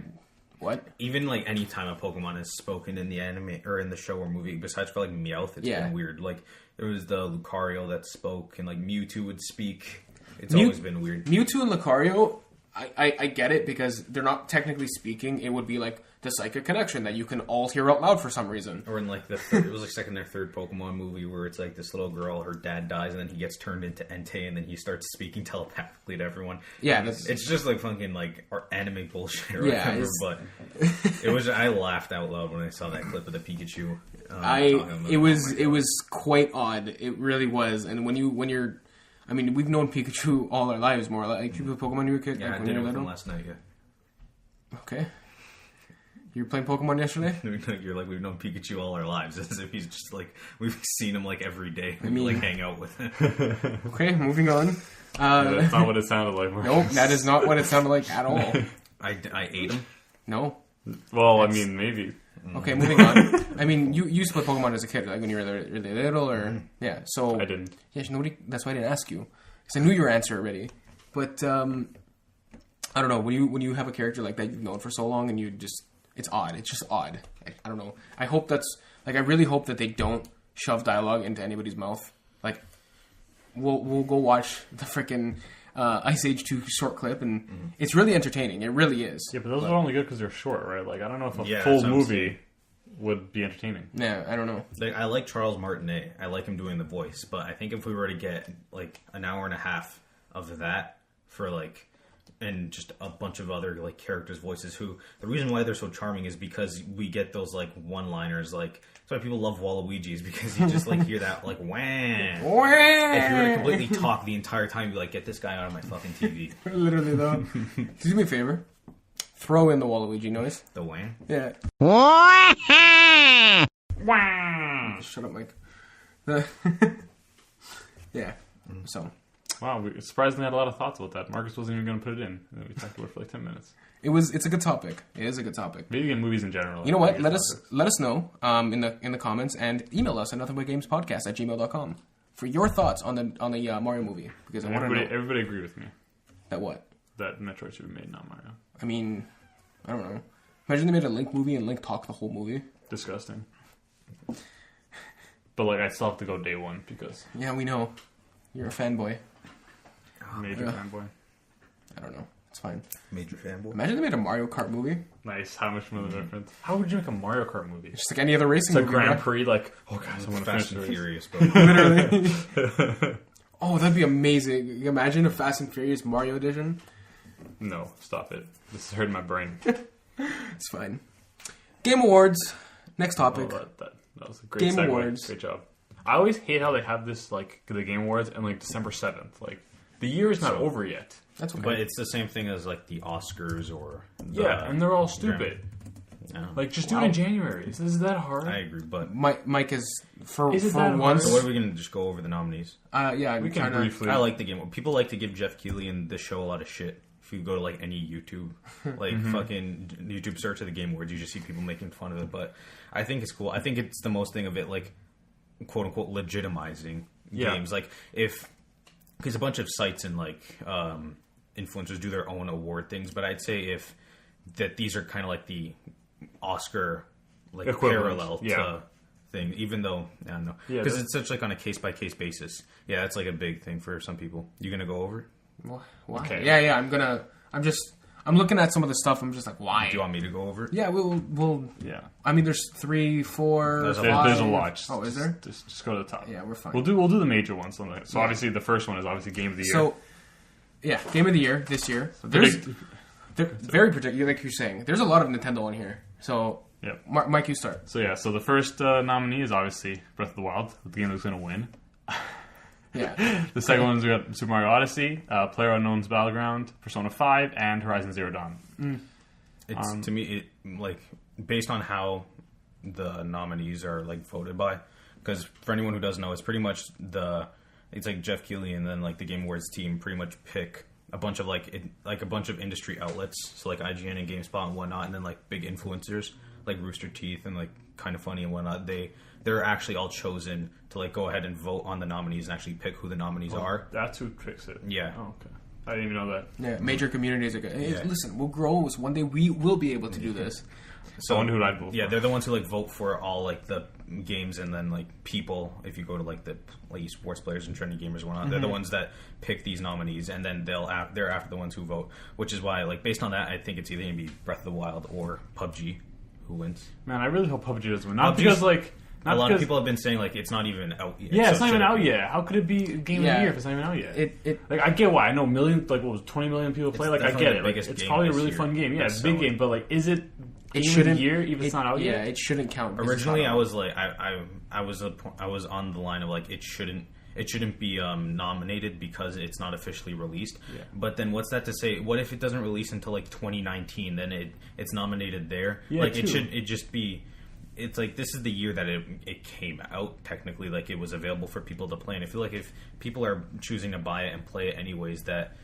What? Even like any time a Pokemon is spoken in the anime or in the show or movie, besides for like Meowth, it's been weird. Like there was the Lucario that spoke, and like Mewtwo would speak. It's always been weird. Mewtwo and Lucario, I get it because they're not technically speaking. It would be like the psychic connection that you can all hear out loud for some reason. Or in like it was like second or third Pokemon movie where it's like this little girl, her dad dies, and then he gets turned into Entei, and then he starts speaking telepathically to everyone. Yeah, it's just like fucking like anime bullshit or whatever. But it was. I laughed out loud when I saw that clip of the Pikachu. It was quite odd. It really was. And when you're. I mean, we've known Pikachu all our lives, more like you play Pokemon when you were a kid. Yeah, like I did it with him last night. Yeah. Okay. You were playing Pokemon yesterday? You're like, we've known Pikachu all our lives, as if he's just like we've seen him like every day. We like hang out with him. Okay, moving on. That's not what it sounded like. Nope, that is not what it sounded like at all. I ate him. No. Well, I mean, maybe. Okay, moving on. I mean, you used to play Pokemon as a kid, like when you were really little, or So I didn't. Yeah, nobody. That's why I didn't ask you, because I knew your answer already. But I don't know. When you have a character like that you've known for so long, and it's odd. It's just odd. I don't know. I hope I really hope that they don't shove dialogue into anybody's mouth. Like, we'll go watch the frickin' Ice Age 2 short clip, and it's really entertaining. It really is. Yeah, but those are only good because they're short, right? Like, I don't know if a full movie would be entertaining. Yeah, I don't know. Like, I like Charles Martinet. I like him doing the voice, but I think if we were to get like an hour and a half of that for like, and just a bunch of other like characters' voices, who the reason why they're so charming is because we get those like one-liners. Like, that's why people love Waluigi's, because you just like hear that like wham. If you were to completely talk the entire time, you'd be like, get this guy out of my fucking TV. Literally though. Do me a favor. Throw in the Waluigi noise. The wham? Yeah. Shut up, Mike. Yeah. So. Wow, we surprisingly had a lot of thoughts about that. Marcus wasn't even going to put it in. And then we talked about it for like 10 minutes. It's a good topic. It is a good topic. Maybe in movies in general. You know what? Let us know in the comments, and email us at nothingbugamespodcast@gmail.com for your thoughts on the Mario movie, because I want to know. Everybody agreed with me. That what? That Metroid should be made, not Mario. I mean, I don't know. Imagine they made a Link movie and Link talked the whole movie. Disgusting. But like, I still have to go day one because. Yeah, we know. You're a fanboy. Major fanboy. I don't know. It's fine. Major fanboy. Imagine they made a Mario Kart movie. Nice. How much more the difference? How would you make a Mario Kart movie? Just like any other racing movie. It's like Grand Prix, like, oh guys, I'm going to finish Fast and the Furious, bro. Literally. Oh, that'd be amazing. Imagine a Fast and Furious Mario edition. No, stop it. This is hurting my brain. It's fine. Game Awards. Next topic. Oh, that was a great Game segue. Awards. Great job. I always hate how they have this, like, the Game Awards and, like, December 7th. Like, the year is not over yet. That's okay. But it's the same thing as, like, the Oscars or... and they're all stupid. Yeah. Like, just do it in January. Is that hard? I agree, but... Mike is, for once... So what are we going to just go over the nominees? Yeah, we can briefly... I like the Game Awards. People like to give Jeff Keighley and the show a lot of shit. If you go to, like, any YouTube, like, fucking YouTube search of the Game Awards, you just see people making fun of it. But I think it's cool. I think it's the most thing of it, like, quote-unquote, legitimizing games. Like, because a bunch of sites and, like, influencers do their own award things, but I'd say that these are kind of like the Oscar, like, equivalent. Parallel to thing, even though, I don't know. Because it's such, like, on a case-by-case basis. Yeah, that's, like, a big thing for some people. You gonna go over it? Why? Okay. Yeah, I'm I'm looking at some of the stuff. I'm just like, why? Do you want me to go over it? Yeah, we'll. Yeah. I mean, there's 3, 4, There's 5. There's a lot. Is there? Just go to the top. Yeah, we're fine. We'll do the major ones. So obviously the first one is obviously Game of the Year. So, yeah, Game of the Year this year. There's very particular, like you're saying. There's a lot of Nintendo in here. So, Yep. Mike, you start. So the first nominee is obviously Breath of the Wild, the game that's going to win. Yeah. The second one is we got Super Mario Odyssey, PlayerUnknown's Battleground, Persona 5, and Horizon Zero Dawn. It's to me, like based on how the nominees are like voted by, because for anyone who doesn't know, it's pretty much it's like Jeff Keighley and then like the Game Awards team pretty much pick a bunch of a bunch of industry outlets, so like IGN and GameSpot and whatnot, and then like big influencers like Rooster Teeth and like Kind of Funny and whatnot. They're actually all chosen to like go ahead and vote on the nominees and actually pick who the nominees are. That's who picks it. Yeah. Oh, okay. I didn't even know that. Yeah, major communities are good. Hey, listen, we'll grow. So one day we will be able to do this. So I wonder who I'd vote for. Yeah, they're the ones who like vote for all like the games, and then like people. If you go to like the sports players and trendy gamers and whatnot, they're the ones that pick these nominees, and then they're after the ones who vote. Which is why, like based on that, I think it's either gonna be Breath of the Wild or PUBG who wins. Man, I really hope PUBG doesn't win. Not PUBG's, because like. A lot of people have been saying like it's not even out yet. Yeah, so it's not even out yet. How could it be Game of the Year if it's not even out yet? Like I get why. I know 20 million people play. Like I get it. Like, it's probably a really fun game. Yeah, it's a big game. But like, is it Game of the Year if it's not out yet? Yeah, it shouldn't count. Originally, I was like, I was on the line of like it shouldn't be nominated because it's not officially released. Yeah. But then what's that to say? What if it doesn't release until like 2019? Then it's nominated there. Yeah, like it just be. It's like this is the year that it came out technically, like it was available for people to play, and I feel like if people are choosing to buy it and play it anyways, that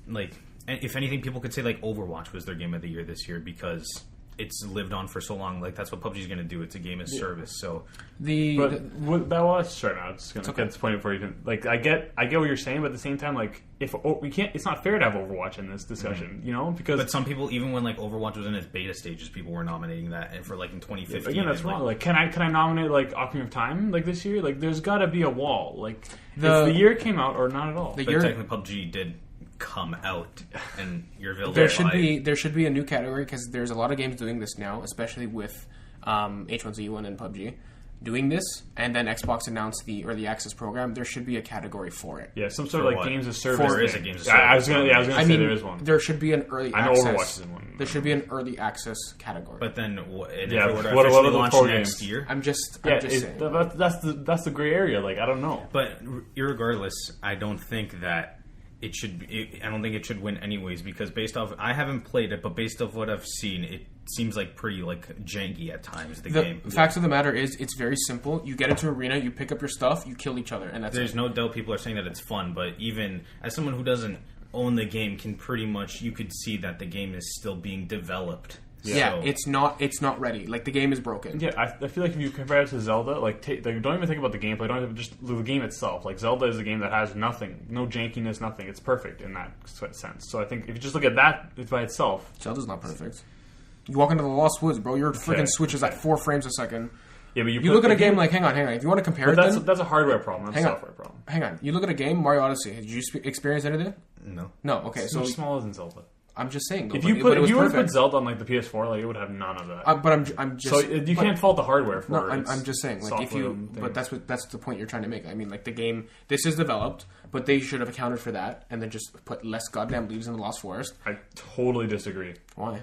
like if anything, people could say like Overwatch was their game of the year this year because it's lived on for so long. Like that's what PUBG's going to do. It's a game as service. So sorry, I was just going to get this point before you can. Like I get what you're saying, but at the same time, like if we can't, it's not fair to have Overwatch in this discussion, you know? Because but some people, even when like Overwatch was in its beta stages, people were nominating that, and for like in 2015. Again, that's wrong. Like, can I nominate like Ocarina of Time like this year? Like, there's got to be a wall. Like, if the year came out or not at all. But technically, PUBG did come out, and you're available. There should be a new category because there's a lot of games doing this now, especially with H1Z1 and PUBG doing this, and then Xbox announced the early access program. There should be a category for it. Yeah, some sort of like games of service. There is a games of service. I was gonna say there is one. There should be an early I know access. Overwatch is in one. There should be an early access categori. But then, what officially launch next games? year? I'm just saying. That's the gray area. Like I don't know. But irregardless, I don't think that it should be. I don't think it should win anyways because based off, I haven't played it, but based off what I've seen, it seems like pretty like janky at times. The game. The fact of the matter is, it's very simple. You get into arena, you pick up your stuff, you kill each other, and that's There's no doubt people are saying that it's fun, but even as someone who doesn't own the game, can pretty much you could see that the game is still being developed. Yeah, so. It's not ready. Like the game is broken. Yeah, I feel like if you compare it to Zelda, like don't even think about the gameplay. Don't even just the game itself. Like Zelda is a game that has nothing, no jankiness, nothing. It's perfect in that sense. So I think if you just look at that by itself, Zelda's not perfect. You walk into the Lost Woods, bro. Your freaking Switch is at 4 frames a second. Yeah, but you look at a game like, hang on. If you want to compare it, that's a hardware problem. That's a software problem. Hang on. You look at a game, Mario Odyssey. Did you experience anything? No. Okay, it's much smaller than Zelda. I'm just saying. If you were to put Zelda on like the PS4, like it would have none of that. But I'm just. So you can't fault the hardware for it. I'm just saying. Like if you, but that's the point you're trying to make. I mean, like the game, this is developed, but they should have accounted for that and then just put less goddamn leaves in the Lost Forest. I totally disagree. Why?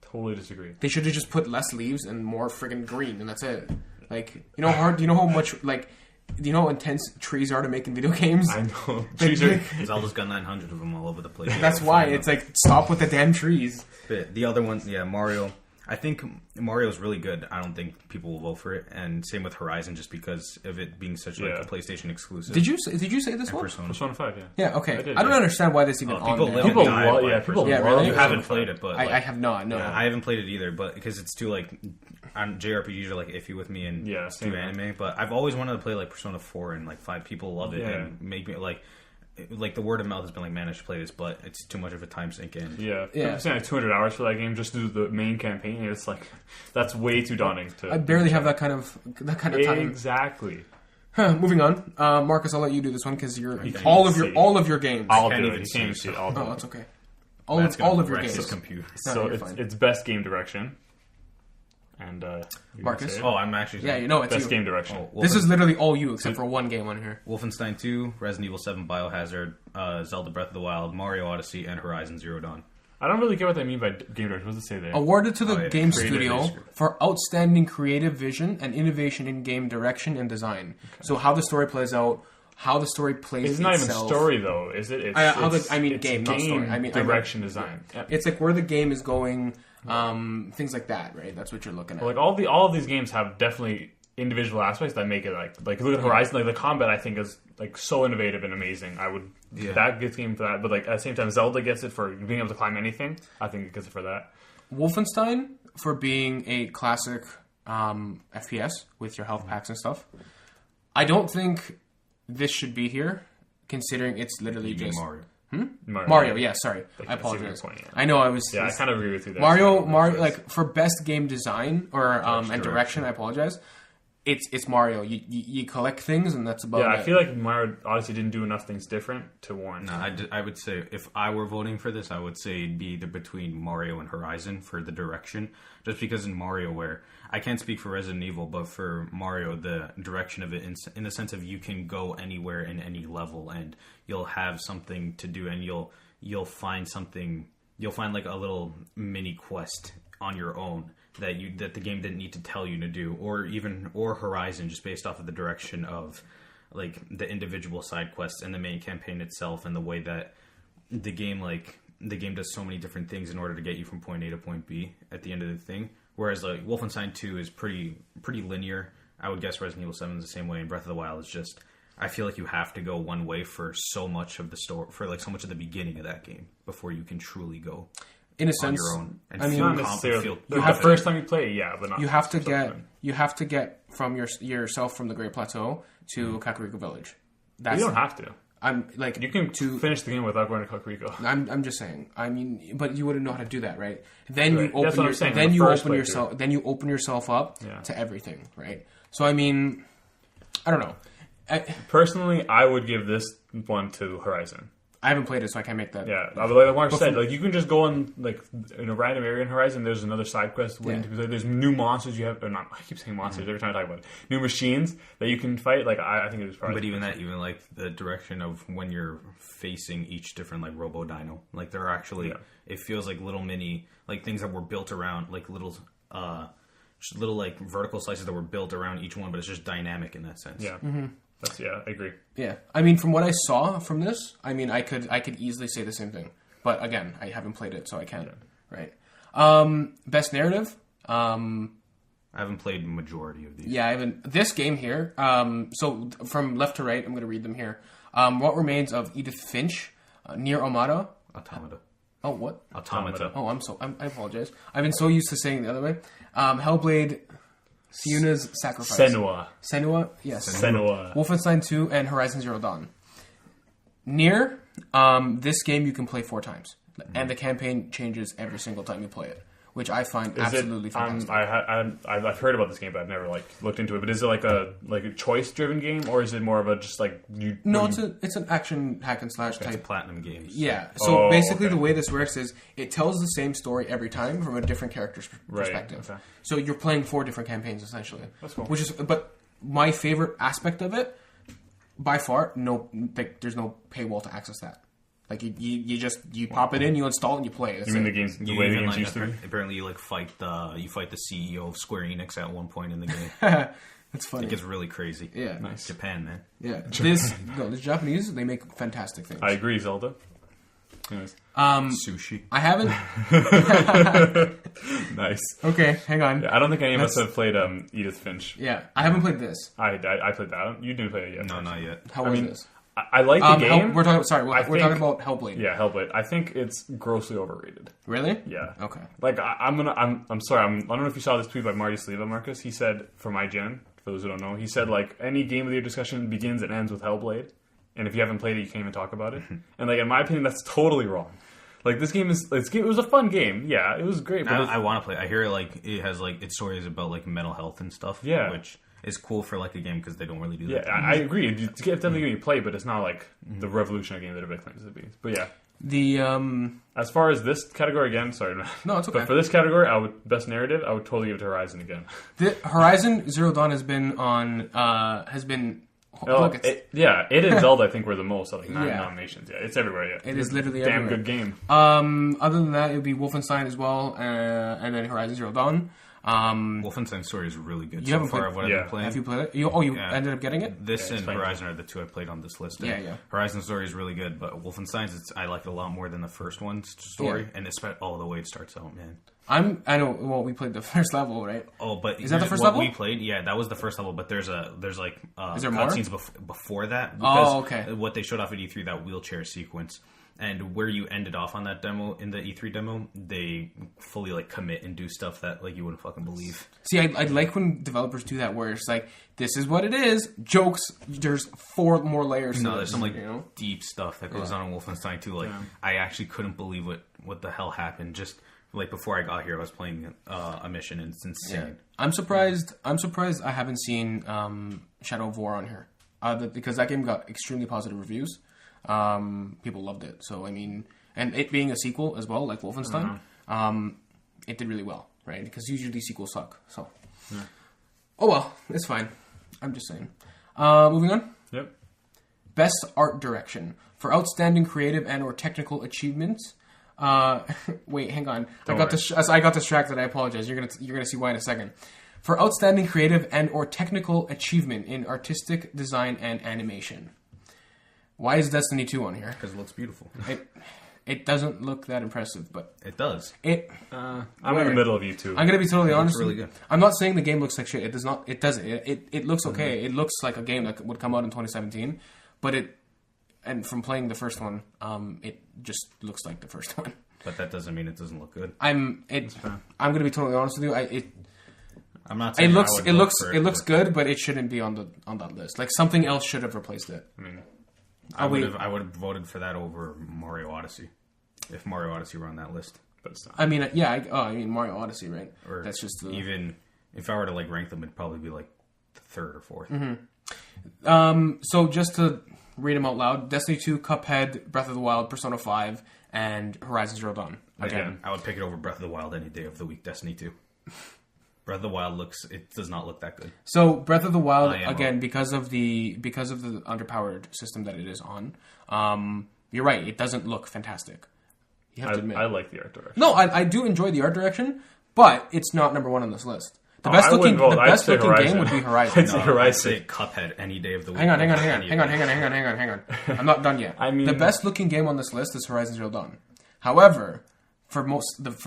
Totally disagree. They should have just put less leaves and more friggin' green, and that's it. Like you know how much like. Do you know how intense trees are to make in video games? I know. Zelda's got 900 of them all over the place. That's why. It's like, stop with the damn trees. But the other one, Mario. I think Mario's really good. I don't think people will vote for it. And same with Horizon, just because of it being such like a PlayStation exclusive. Did you say this one? Persona 5, yeah. Yeah, okay. I don't understand why this even on there. People love You haven't played it, but... I have not, no. Yeah, I haven't played it either, but because it's too, like... JRPGs are, like, iffy with me and too anime. But I've always wanted to play, like, Persona 4 and, like, 5 people love it and make me, like the word of mouth has been like, man, I should play this, but it's too much of a time sink in. Yeah. I'm saying like 200 hours for that game just to do the main campaign. It's like that's way too daunting. I barely have that kind of time. Exactly. Moving on, Marcus, I'll let you do this one because you're all of your games. I'll do it. You can't even see it. Oh, that's okay. all of your games. His computer. So it's best game direction. And Marcus? Oh, I'm actually Yeah, you know it's best you. game direction. This is literally all you except for one game on here. Wolfenstein 2, Resident Evil 7, Biohazard, Zelda Breath of the Wild, Mario Odyssey, and Horizon Zero Dawn. I don't really get what they mean by game direction. What does it say there? Awarded to the game creative studio vision. for outstanding creative vision and innovation in game direction and design. Okay. So how the story plays out, how the story plays It's not itself. even story, though, is it? Game, not story. I mean direction design. Yeah. It's like where the game is going, things like that, right? That's what you're looking at. Like all of these games have definitely individual aspects that make it like look at Horizon. Like the combat, I think is like so innovative and amazing. That gets game for that. But like at the same time, Zelda gets it for being able to climb anything. I think it gets it for that. Wolfenstein for being a classic FPS with your health packs and stuff. I don't think this should be here, considering it's literally just Mario. Mario, yeah, sorry. I apologize. Point, yeah. I know I was... Yeah, I kind of agree with you there. Mario, like, for best game design or and direction, I apologize, it's Mario. You collect things, and that's about it. Yeah, I feel like Mario Odyssey didn't do enough things different to warrant. No, I would say, if I were voting for this, I would say it'd be either between Mario and Horizon for the direction. Just because in Mario, where... I can't speak for Resident Evil, but for Mario, the direction of it, in the sense of you can go anywhere in any level, and you'll have something to do, and you'll find something. You'll find like a little mini quest on your own that the game didn't need to tell you to do, or Horizon, just based off of the direction of like the individual side quests and the main campaign itself, and the way that the game does so many different things in order to get you from point A to point B at the end of the thing. Whereas like Wolfenstein 2 is pretty linear. I would guess Resident Evil 7 is the same way, and Breath of the Wild is just... I feel like you have to go one way for so much of the story, for like so much of the beginning of that game before you can truly go in a sense on your own. And I mean, not necessarily. The first time you play, yeah, but not. You have to get from yourself from the Great Plateau to Kakariko Village. You don't have to. I'm like you can finish the game without going to Kakariko. I'm just saying. I mean, but you wouldn't know how to do that, right? Then right. you open yourself up to everything, right? So I mean, I don't know. Personally, I would give this one to Horizon. I haven't played it, so I can't make that. Yeah, like Mark said, like you can just go in like in a random area in Horizon. There's another side quest waiting to be played. There's new monsters you have. Or not, I keep saying monsters every time I talk about it. New machines that you can fight. Like I think it was probably. But even like the direction of when you're facing each different like Robo Dino, like they're actually it feels like little mini like things that were built around like little like vertical slices that were built around each one, but it's just dynamic in that sense. Yeah. Mm-hmm. I agree. Yeah, I mean, from what I saw from this, I mean, I could easily say the same thing. But again, I haven't played it, so I can't. Right. Best narrative. I haven't played the majority of these. Yeah, I haven't. This game here. So from left to right, I'm going to read them here. What Remains of Edith Finch, Nier Automata. Oh, what? Automata. Oh, I apologize. I've been so used to saying it the other way. Hellblade. Fiona's Sacrifice. Senua? Yes. Senua. Wolfenstein 2 and Horizon Zero Dawn. Nier, this game you can play 4 times. And the campaign changes every single time you play it. Which I find absolutely fantastic. I've heard about this game, but I've never like looked into it. But is it like a choice-driven game, or is it more of a just like you? No, it's an action hack and slash type. It's Platinum Games. Yeah. So basically, the way this works is it tells the same story every time from a different character's perspective. Okay. So you're playing 4 different campaigns essentially. That's cool. But my favorite aspect of it, by far, there's no paywall to access that. Like you pop it in, you install it, and you play it. You mean the games the way the games used to be? Apparently, you fight the CEO of Square Enix at one point in the game. That's funny. It gets really crazy. Yeah, nice. Japan, man. Yeah, this Japanese, they make fantastic things. I agree, Zelda. Anyways. Sushi. I haven't. Nice. Okay, hang on. Yeah, I don't think any of us have played Edith Finch. Yeah, I haven't played this. I played that. You didn't play it yet. No, not yet. How was this? I like the game. We're talking about Hellblade. Yeah, Hellblade. I think it's grossly overrated. Really? Yeah. Okay. Like I'm sorry. I don't know if you saw this tweet by Marty Sleva, Marcus. He said from IGN. For those who don't know, he said like any game of the year discussion begins and ends with Hellblade, and if you haven't played it, you can't even talk about it. And like in my opinion, that's totally wrong. Like this game it was a fun game. Yeah, it was great. But I want to play. I hear it has its stories about like mental health and stuff. Yeah, which is cool for like a game because they don't really do that. Yeah, I agree. It's definitely a game you play, but it's not like the revolutionary game that everybody claims it to be. But yeah. As far as this category, again, sorry, No, it's okay. But for this category, best narrative, I would totally give it to Horizon again. The Horizon Zero Dawn has been on. It and Zelda, I think, were the most. Like 9 nominations. Yeah, it's everywhere. Yeah, It is literally damn everywhere. good game. Other than that, it would be Wolfenstein as well, and then Horizon Zero Dawn. Wolfenstein story is really good. You haven't so far played- of what I've Yeah. been playing. Have you played it? You ended up getting it? This and fine. Horizon are the two I played on this list. And Yeah. Horizon story is really good, but Wolfenstein's I like it a lot more than the first one's story, and it's the way it starts out, man. I know. Well, we played the first level, right? Oh, but Is that the first what level? we played? Yeah, that was the first level. But there's like Is there more? cutscenes before that. Because okay. What they showed off at E3, that wheelchair sequence, and where you ended off on that demo in the E3 demo, they fully like commit and do stuff that like you wouldn't fucking believe. See, I like when developers do that, where it's like, this is what it is. Jokes. There's 4 more layers. No, to there's this, some like you know? deep stuff that goes on in Wolfenstein 2. Like I actually couldn't believe what the hell happened. Just like before I got here, I was playing a mission, and it's insane. Yeah. I'm surprised I haven't seen Shadow of War on here, because that game got extremely positive reviews. People loved it. So I mean, and it being a sequel as well, like Wolfenstein, it did really well, right? Because usually sequels suck. So, oh well, it's fine. I'm just saying. Moving on. Yep. Best art direction for outstanding creative and/or technical achievements. Wait, hang on. I got distracted. I apologize. You're gonna see why in a second. For outstanding creative and/or technical achievement in artistic design and animation. Why is Destiny 2 on here? Because it looks beautiful. It doesn't look that impressive, but It does. I'm in the middle of you two. I'm gonna be totally honest. really good. I'm not saying the game looks like shit. It does not. It doesn't. It looks okay. It looks like a game that would come out in 2017, but and from playing the first one, it just looks like the first one. But that doesn't mean it doesn't look good. I'm gonna be totally honest with you. I'm not It saying looks good, but it shouldn't be on that list. Like something else should have replaced it. I mean, I would have voted for that over Mario Odyssey if Mario Odyssey were on that list. but it's not. I mean, yeah. I mean Mario Odyssey, right? Or That's just even if I were to like rank them, it'd probably be like the third or fourth. So just to read them out loud: Destiny 2, Cuphead, Breath of the Wild, Persona 5, and Horizon Zero Dawn. Again, I would pick it over Breath of the Wild any day of the week. Destiny 2. Breath of the Wild does not look that good. So Breath of the Wild, IMO. again, because of the underpowered system that it is on, you're right. It doesn't look fantastic. You have to admit. I like the art direction. No, I do enjoy the art direction, but it's not number 1 on this list. The best looking game would be Horizon. I'd say Horizon. I'd say Cuphead any day of the week. Hang on. I'm not done yet. I mean- the best looking game on this list is Horizon Zero Dawn. However, for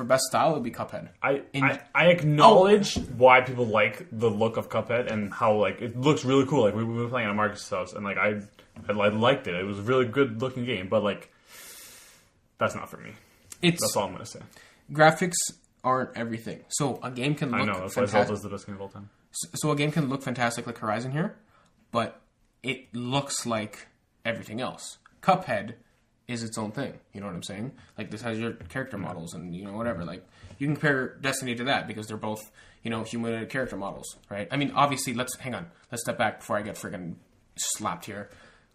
best style, it would be Cuphead. I acknowledge why people like the look of Cuphead and how like it looks really cool. Like we were playing at Marcus' house and like I liked it. It was a really good looking game, but like that's not for me. That's all I'm gonna say. Graphics aren't everything. So a game can look I know that's why fantastic. Zelda's the best game of all time. So a game can look fantastic like Horizon here, but it looks like everything else. Cuphead is its own thing. You know what I'm saying? Like this has your character models and whatever. Like you can compare Destiny to that because they're both humanoid character models, right? I mean, obviously, let's step back before I get friggin' slapped here.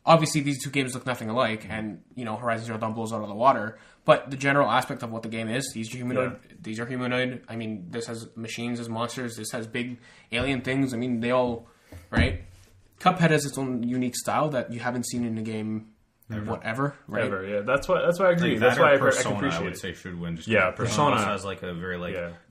Obviously, these two games look nothing alike, and Horizon Zero Dawn blows out of the water. But the general aspect of what the game is, these are humanoid. Yeah. These are humanoid. I mean, this has machines as monsters. This has big alien things. I mean, they all, right? Cuphead has its own unique style that you haven't seen in a game. Whatever, right? Ever, yeah. That's why I agree. Like that's why I Persona, can appreciate I would it. say should win. Just Persona has like a very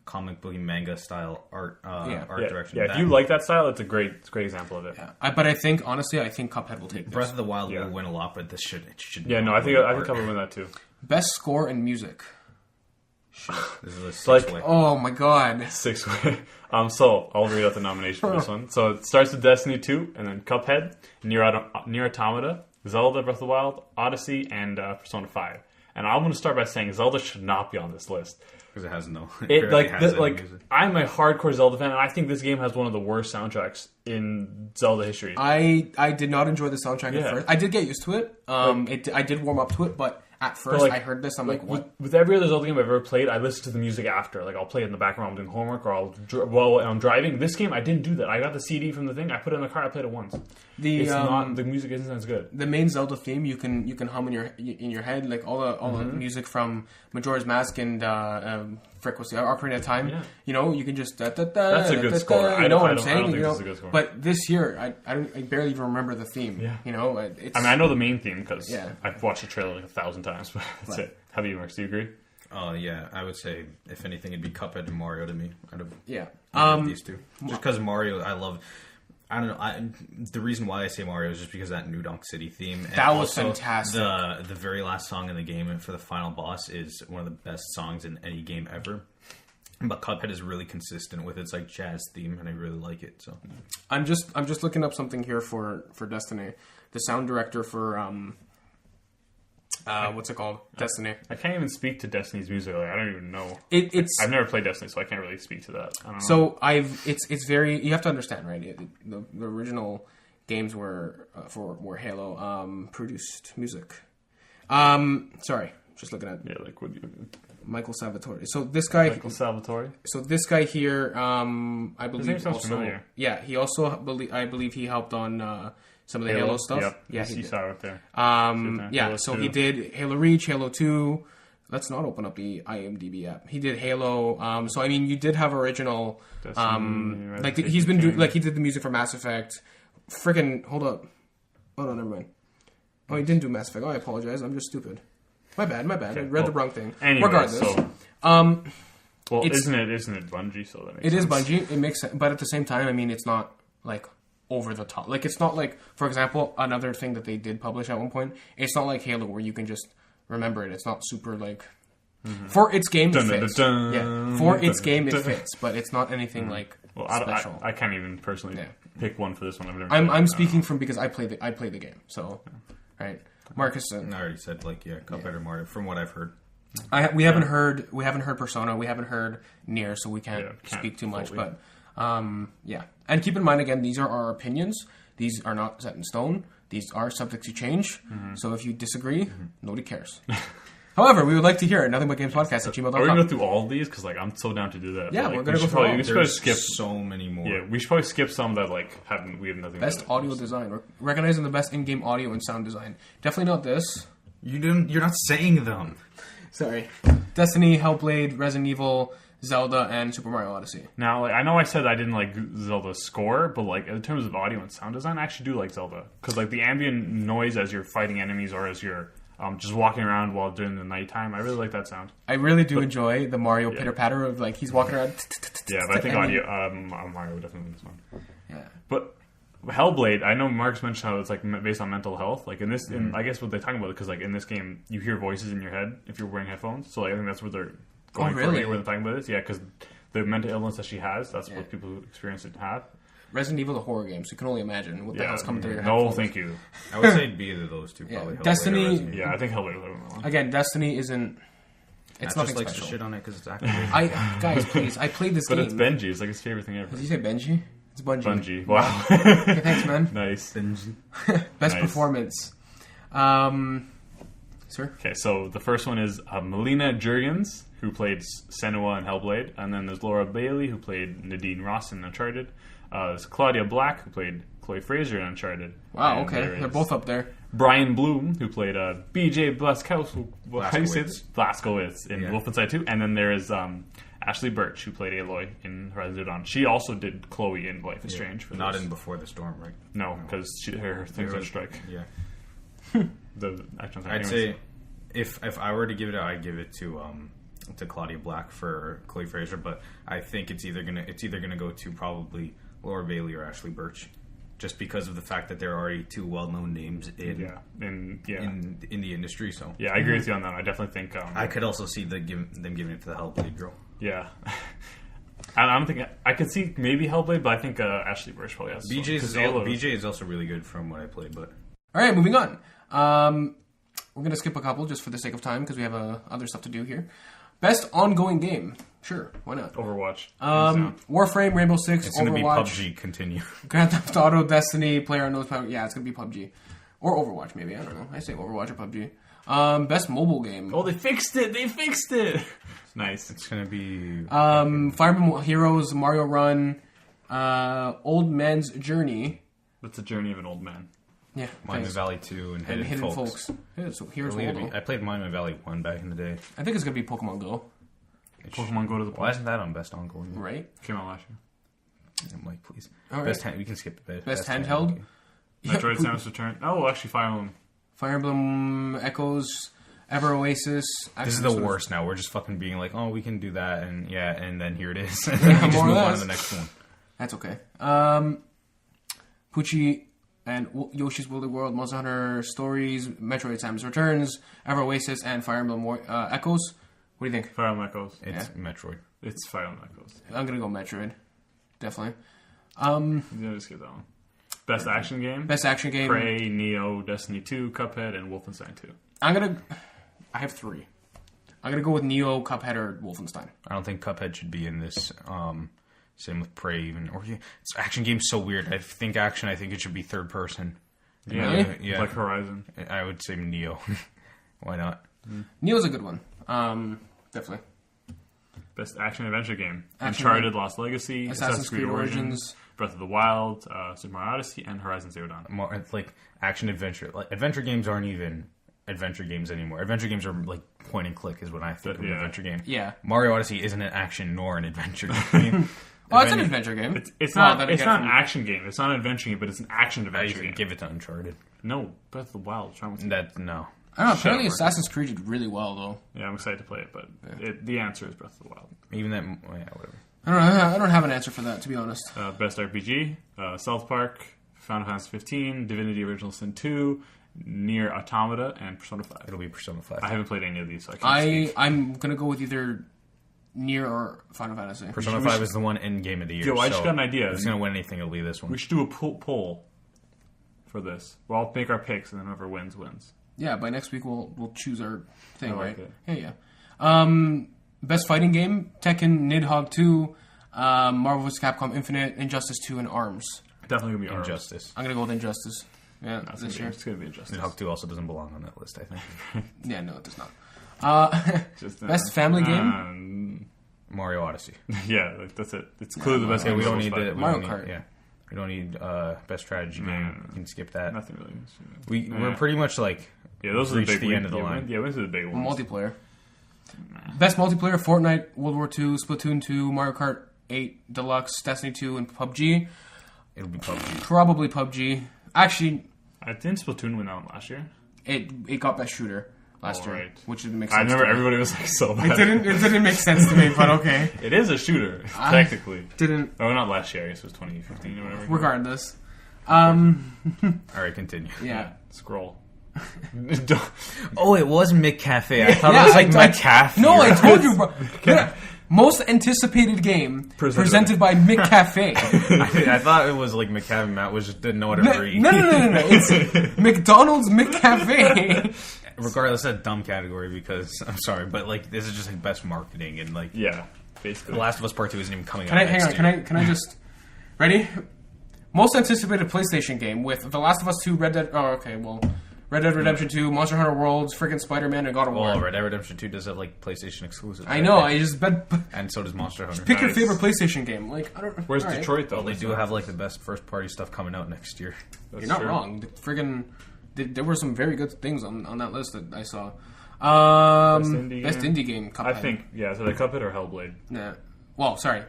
comic book manga style art direction. Yeah, if you like that style, it's a great example of it. Yeah. But I think honestly, Cuphead will take this. Breath of the Wild will win a lot, but this should. Yeah, no, I think Cuphead will win that too. Best score and music. This is a six-way. Oh my god. 6-way. So I'll read out the nomination for this one. So it starts with Destiny 2, and then Cuphead, Nier Automata, Zelda, Breath of the Wild, Odyssey, and Persona 5. And I'm going to start by saying Zelda should not be on this list. Because it has no... I'm a hardcore Zelda fan, and I think this game has one of the worst soundtracks in Zelda history. I did not enjoy the soundtrack at first. I did get used to it. I did warm up to it, but at first I heard this, I'm like, what? With every other Zelda game I've ever played, I listen to the music after. Like, I'll play it in the background while I'm doing homework, or while I'm driving. This game, I didn't do that. I got the CD from the thing, I put it in the car, I played it once. The music isn't as good. The main Zelda theme you can hum in your head, like all the music from Majora's Mask and what's the Ocarina of Time. Yeah. You know, you can just that's a good score. You know what I'm saying? I don't think it's a good score. But this year, I barely even remember the theme. Yeah. You know, I know the main theme because I've watched the trailer like 1,000 times. But that's it. How about you, Mark? Do you agree? Yeah, I would say if anything, it'd be Cuphead and Mario to me. Out of these two, just because Mario, I love. I don't know. The reason why I say Mario is just because of that New Donk City theme. And that was fantastic. The very last song in the game and for the final boss is one of the best songs in any game ever. But Cuphead is really consistent with its like jazz theme, and I really like it. So I'm just looking up something here for Destiny. The sound director for what's it called? Destiny. I can't even speak to Destiny's music. Like, I don't even know. I've never played Destiny, so I can't really speak to that. I don't know. So it's very, you have to understand, right? The original games were Halo produced music. Sorry, just looking at like what Michael Salvatore. So this guy, Michael Salvatore. So this guy here, I believe, his name sounds familiar. Yeah, he also I believe he helped on some of the Halo stuff. Yep. Yeah, he saw it there. Yeah, so 2. He did Halo Reach, Halo 2. Let's not open up the IMDb app. He did Halo. So I mean, you did have original. Like he's been doing, like he did the music for Mass Effect. Freaking hold up. Oh no, never mind. Oh, he didn't do Mass Effect. Oh, I apologize. I'm just stupid. My bad. Okay, I read the wrong thing. Anyway, regardless, isn't it Bungie? So that makes sense. It is Bungie. It makes sense, but at the same time, I mean, it's not like over the top. Like it's not like, for example, another thing that they did publish at one point. It's not like Halo where you can just remember it. It's not super like for its game it fits. Yeah, for its game it fits, but it's not anything like special. I can't even personally pick one for this one. I'm speaking from because I played the game. So right. Marcus, I already said Cuphead or Mario. From what I've heard, we haven't heard Persona, we haven't heard Nier, so we can't speak too much. But and keep in mind again, these are our opinions. These are not set in stone. These are subject to change. So if you disagree, nobody cares. However, we would like to hear it. Nothing but games podcast at gmail.com. Are we going to go through all of these? Because I'm so down to do that. Yeah, we're going to go through all. We should probably skip so many more. Yeah, we should probably skip some that we have nothing. Best audio design. We're recognizing the best in-game audio and sound design. Definitely not this. You're not saying them. Sorry. Destiny, Hellblade, Resident Evil, Zelda, and Super Mario Odyssey. Now, I know I said I didn't like Zelda's score, but in terms of audio and sound design, I actually do like Zelda because the ambient noise as you're fighting enemies or as you're just walking around while during the nighttime, I really like that sound. I really do enjoy the Mario pitter patter of he's walking around. Yeah, but I think Mario would definitely this one. Yeah, but Hellblade, I know Mark's mentioned how it's based on mental health. Like in this, I guess what they're talking about because in this game you hear voices in your head if you're wearing headphones. So I think that's what they're going for here, where they're talking about this. Yeah, because the mental illness that she has, that's what people who experience it have. Resident Evil, the horror game, so you can only imagine what the hell's coming through your head. No, thank you. I would say it'd be either of those two, probably. Destiny. Yeah, I think Hellblade was one. Again, Destiny isn't. It's nothing just special. To shit on it because it's activated. Guys, please, I played this game. But it's Benji. It's his favorite thing ever. Did you say Benji? It's Bungie. Bungie. Wow. Okay, thanks, man. Nice. Benji. Best performance. Sir? Okay, so the first one is Melina Jurgens, who played Senua in Hellblade, and then there's Laura Bailey, who played Nadine Ross in Uncharted. There's Claudia Black, who played Chloe Fraser in Uncharted. Wow, okay. They're both up there. Brian Bloom, who played B.J. Blazkowicz in Wolfenstein II. And then there is Ashley Birch, who played Aloy in Horizon Zero Dawn. She also did Chloe in Life is Strange. Not in Before the Storm, right? No, because her thing's on strike. Yeah. I'd say if I were to give it out, I'd give it to Claudia Black for Chloe Fraser, but I think it's either gonna go to probably Laura Bailey or Ashley Birch, just because of the fact that there are already two well-known names in the industry. So yeah, I agree with you on that. I definitely think I could also see them giving it to the Hellblade girl. Yeah. I don't think I could see maybe Hellblade, but I think Ashley Birch probably has. BJ is also really good from what I played, but all right, moving on. We're gonna skip a couple just for the sake of time because we have other stuff to do here. Best ongoing game. Sure, why not? Overwatch. Warframe, Rainbow Six, it's Overwatch. It's going to be PUBG, continue. Grand Theft Auto, Destiny, PlayerUnknown's Power. Yeah, it's going to be PUBG. Or Overwatch, maybe. I don't know. I say Overwatch or PUBG. Best mobile game. Oh, they fixed it. It's nice. It's gonna be Fire Emblem Heroes, Mario Run, Old Man's Journey. That's the journey of an old man. Yeah, Monument Valley 2 and Hidden Folks. Yeah, so here's mobile. I played Monument Valley 1 back in the day. I think it's gonna be Pokemon Go. Pokemon Go to the Why isn't that on Best Ongoing? Right? Came out last year. Mike, please. All right. We can skip the Best handheld. Metroid Samus Return. Oh, actually, Fire Emblem Echoes, Ever Oasis. This is the worst now. We're just fucking being like, oh, we can do that, and then here it is. And then we just move on to the next one. That's okay. Poochie and Yoshi's Woolly World, Monster Hunter Stories, Metroid Samus Returns, Ever Oasis, and Fire Emblem Echoes. What do you think? Fire Emblem Echoes. It's Metroid. It's Fire Emblem Echoes. I'm gonna go Metroid. Definitely. Yeah, just skip that one. Best action game. Best action game. Prey, Neo, Destiny 2, Cuphead, and Wolfenstein 2. I have 3. I'm gonna go with Neo, Cuphead, or Wolfenstein. I don't think Cuphead should be in this. Same with Prey, even. It's action game's so weird. I think it should be third person. Yeah, Really? Yeah. like Horizon. I would say Neo. Why not? Neo's a good one. Definitely. Best action adventure game. Action Uncharted Lost Legacy, Assassin's Creed Origins, Breath of the Wild, Super Mario Odyssey, and Horizon Zero Dawn. More it's like action adventure. Like adventure games aren't even adventure games anymore. Adventure games are like point and click is what I think of an adventure game. Yeah. Mario Odyssey isn't an action nor an adventure game. It's an adventure game. It's not an action game. It's not an adventure game, but it's an action adventure game. Give it to Uncharted. No, Breath of the Wild. No. I don't know. Apparently, Assassin's Creed did really well, though. Yeah, I'm excited to play it, but the answer is Breath of the Wild. Even that, whatever. I don't have an answer for that, to be honest. Best RPG, South Park, Final Fantasy 15, Divinity Original Sin 2, Nier Automata, and Persona 5. It'll be Persona 5. I haven't played any of these, so I can't speak. I'm going to go with either Nier or Final Fantasy. Persona 5 is the one in Game of the Year. Yo, I just got an idea. If it's going to win anything, it'll be this one. We should do a poll for this. We'll all make our picks, and then whoever wins. Yeah, by next week we'll choose our thing, like right? it. Yeah. Best fighting game: Tekken, Nidhogg 2, Marvel vs. Capcom Infinite, Injustice 2, and ARMS. Definitely gonna be ARMS. Injustice. I'm gonna go with Injustice. Yeah, this year. It's gonna be Injustice. Nidhogg 2 also doesn't belong on that list, I think. Yeah, no, it does not. Best family game: Mario Odyssey. Yeah, that's it. It's clearly the best game. We don't need Mario Kart. Yeah. We don't need best strategy game. You can skip that. Nothing really. We're pretty much like those are the big end of the line. Yeah, those are the big ones. Multiplayer. Best multiplayer: Fortnite, World War II, Splatoon 2, Mario Kart 8 Deluxe, Destiny 2, and PUBG. It'll be PUBG. Probably PUBG. Actually, I think Splatoon went out last year. It got best shooter last year, right. which didn't make sense. I remember to me. everybody was like so bad. It didn't make sense to me, but okay. It is a shooter, technically. Didn't. Oh, not last year. I guess it was 2015 or whatever. Regardless. All right, continue. Yeah. Scroll. Oh, it was McCafe. I thought it was like McCafe. No, I told you, bro. Yeah. Most anticipated game presented by McCafe. I thought it was like McCafe. Matt just didn't know what to read. No. It's McDonald's McCafe. Regardless, that's a dumb category because I'm sorry, but like this is just like best marketing and like basically. The Last of Us Part 2 isn't even coming out. Hang on? Can I just ready? Most anticipated PlayStation game with The Last of Us 2, Red Dead. Oh, okay. Well, Red Dead Redemption 2, Monster Hunter Worlds, freaking Spider-Man, and God of War. Well, Red Dead Redemption 2 does have like PlayStation exclusives. I know. I just bet. And so does Monster Hunter. Pick your favorite PlayStation game. Like I don't. Where's Detroit though? Well, they do have like the best first-party stuff coming out next year. You're not wrong. Friggin', there were some very good things on that list that I saw. Best indie game. Cuphead. I think so. The Cuphead or Hellblade. Yeah. Well, sorry.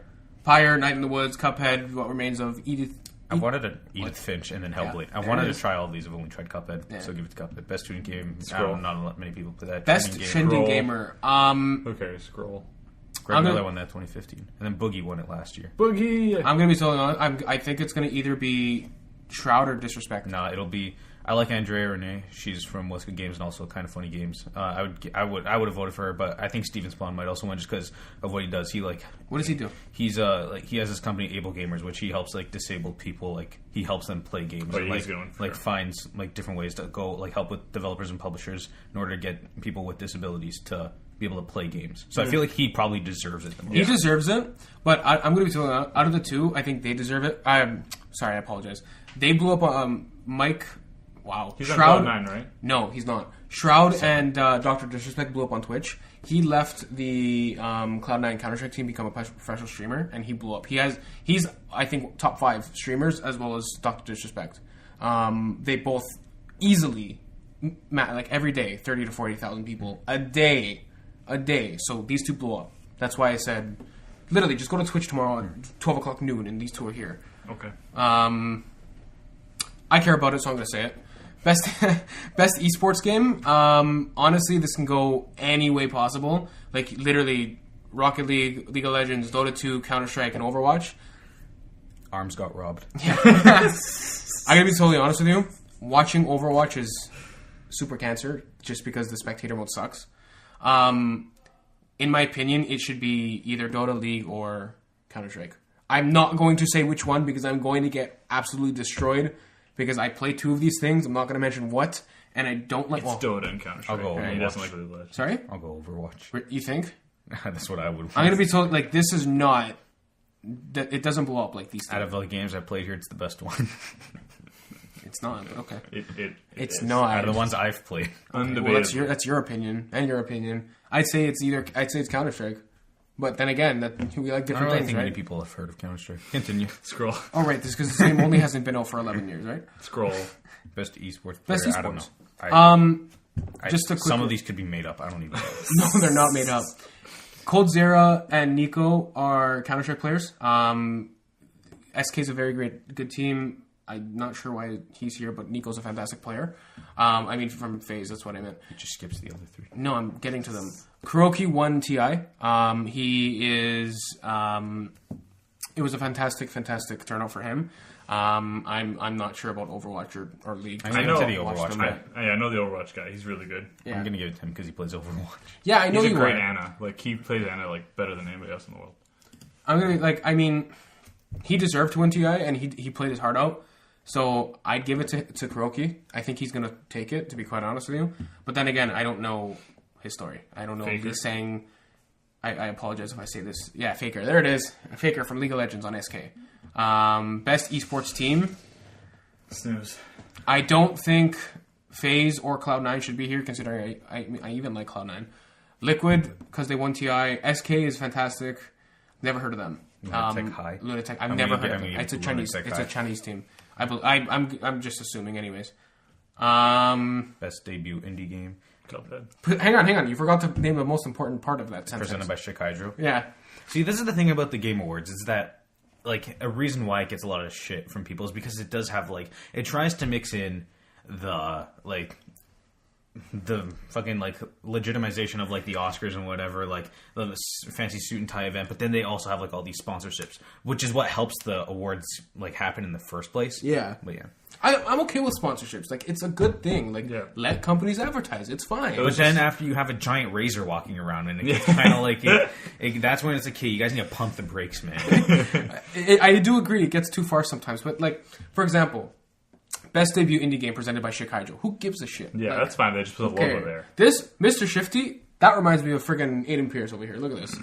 Pyre, Night in the Woods, Cuphead, What Remains of Edith. I wanted to Edith Finch and then Hellblade. I wanted to try all of these. I've only tried Cuphead, so give it to Cuphead. Best shooting game. Not many people play that. Best trending gamer. Okay, Scroll. Greg Miller won that 2015, and then Boogie won it last year. Boogie. I'm gonna be totally honest. I think it's gonna either be Shroud or Disrespect. No, it'll be. I like Andrea Renee. She's from What's Good Games and also Kind of Funny Games. I would have voted for her, but I think Steven Spawn might also win just because of what he does. What does he do? He's he has this company Able Gamers, which he helps like disabled people. Like he helps them play games. Oh, and, finds like different ways to go like help with developers and publishers in order to get people with disabilities to be able to play games. So I feel like he probably deserves it the most. He deserves it, but I'm going to be totally honest. Out of the two, I think they deserve it. Sorry, I apologize. They blew up Mike. Wow. He's Shroud, on Cloud9, right? No, he's not. Shroud and Dr. Disrespect blew up on Twitch. He left the Cloud9 Counter-Strike team, become a professional streamer, and he blew up. He's I think top 5 streamers as well as Dr. Disrespect. They both easily, like every day, 30 to 40,000 people a day. So these two blew up. That's why I said, literally, just go to Twitch tomorrow at 12 o'clock noon, and these two are here. Okay. I care about it, so I'm going to say it. Best esports game. Honestly, this can go any way possible. Like, literally, Rocket League, League of Legends, Dota 2, Counter-Strike, and Overwatch. Arms got robbed. Yeah. I'm going to be totally honest with you. Watching Overwatch is super cancer, just because the spectator mode sucks. In my opinion, it should be either Dota, League, or Counter-Strike. I'm not going to say which one, because I'm going to get absolutely destroyed. Because I play 2 of these things, I'm not going to mention what, and I don't like... It's Dota and Counter-Strike. I'll go Overwatch. He doesn't like League of Legends. Sorry? I'll go Overwatch. You think? That's what I would want. I'm going to be told, like, this is not... It doesn't blow up like these things. Out of all the games I played here, it's the best one. It's not, but okay. It's is. not. Out of the ones I've played. Okay, well, that's your opinion, and your opinion. I'd say it's Counter-Strike. But then again, we like different I don't really things, think right? many people have heard of Counter-Strike. Continue. Scroll. Oh, right, this because the game only hasn't been out for 11 years, right? Scroll. Best esports player. Best esports. I don't know. Just a quick... Some of these could be made up. I don't even know. No, they're not made up. Coldzera and Nico are Counter-Strike players. SK is a very good team. I'm not sure why he's here, but Nico's a fantastic player. I mean, from FaZe, that's what I meant. It just skips the other 3. No, I'm getting to them. Kuroki won TI. He is... it was a fantastic turnout for him. I'm not sure about Overwatch or League. I know the Overwatch guy. I know the Overwatch guy. He's really good. Yeah. I'm going to give it to him because he plays Overwatch. Yeah, I know he's a great are. Ana. Like, he plays Ana like better than anybody else in the world. I'm going to, he deserved to win TI, and he played his heart out. So I'd give it to Kuroki. I think he's going to take it, to be quite honest with you. But then again, I don't know his story. I don't know if he's saying... I apologize if I say this. Yeah, Faker. There it is. Faker from League of Legends on SK. Best esports team. Snooze. I don't think FaZe or Cloud9 should be here, considering I even like Cloud9. Liquid, because they won TI. SK is fantastic. Never heard of them. Lunatic High. Lunatic. I've never heard of them. It's a Chinese team. I'm just assuming, anyways. Best debut indie game. Hang on. You forgot to name the most important part of that sentence. Presented by Shikaijo. Yeah. See, this is the thing about the Game Awards, is that, like, a reason why it gets a lot of shit from people is because it does have, like, it tries to mix in the fucking, like, legitimization of, like, the Oscars and whatever, like, the fancy suit and tie event, but then they also have, like, all these sponsorships, which is what helps the awards, like, happen in the first place. Yeah. But yeah. I'm okay with sponsorships. Like, it's a good thing. Like, let companies advertise. It's fine. But then after you have a giant razor walking around, and it gets kind of like... that's when it's like, okay, you guys need to pump the brakes, man. I do agree. It gets too far sometimes. But, like, for example... Best debut indie game presented by Shikaijo. Who gives a shit? Yeah, that's fine. They just put a logo there. This, Mr. Shifty, that reminds me of friggin' Aiden Pierce over here. Look at this.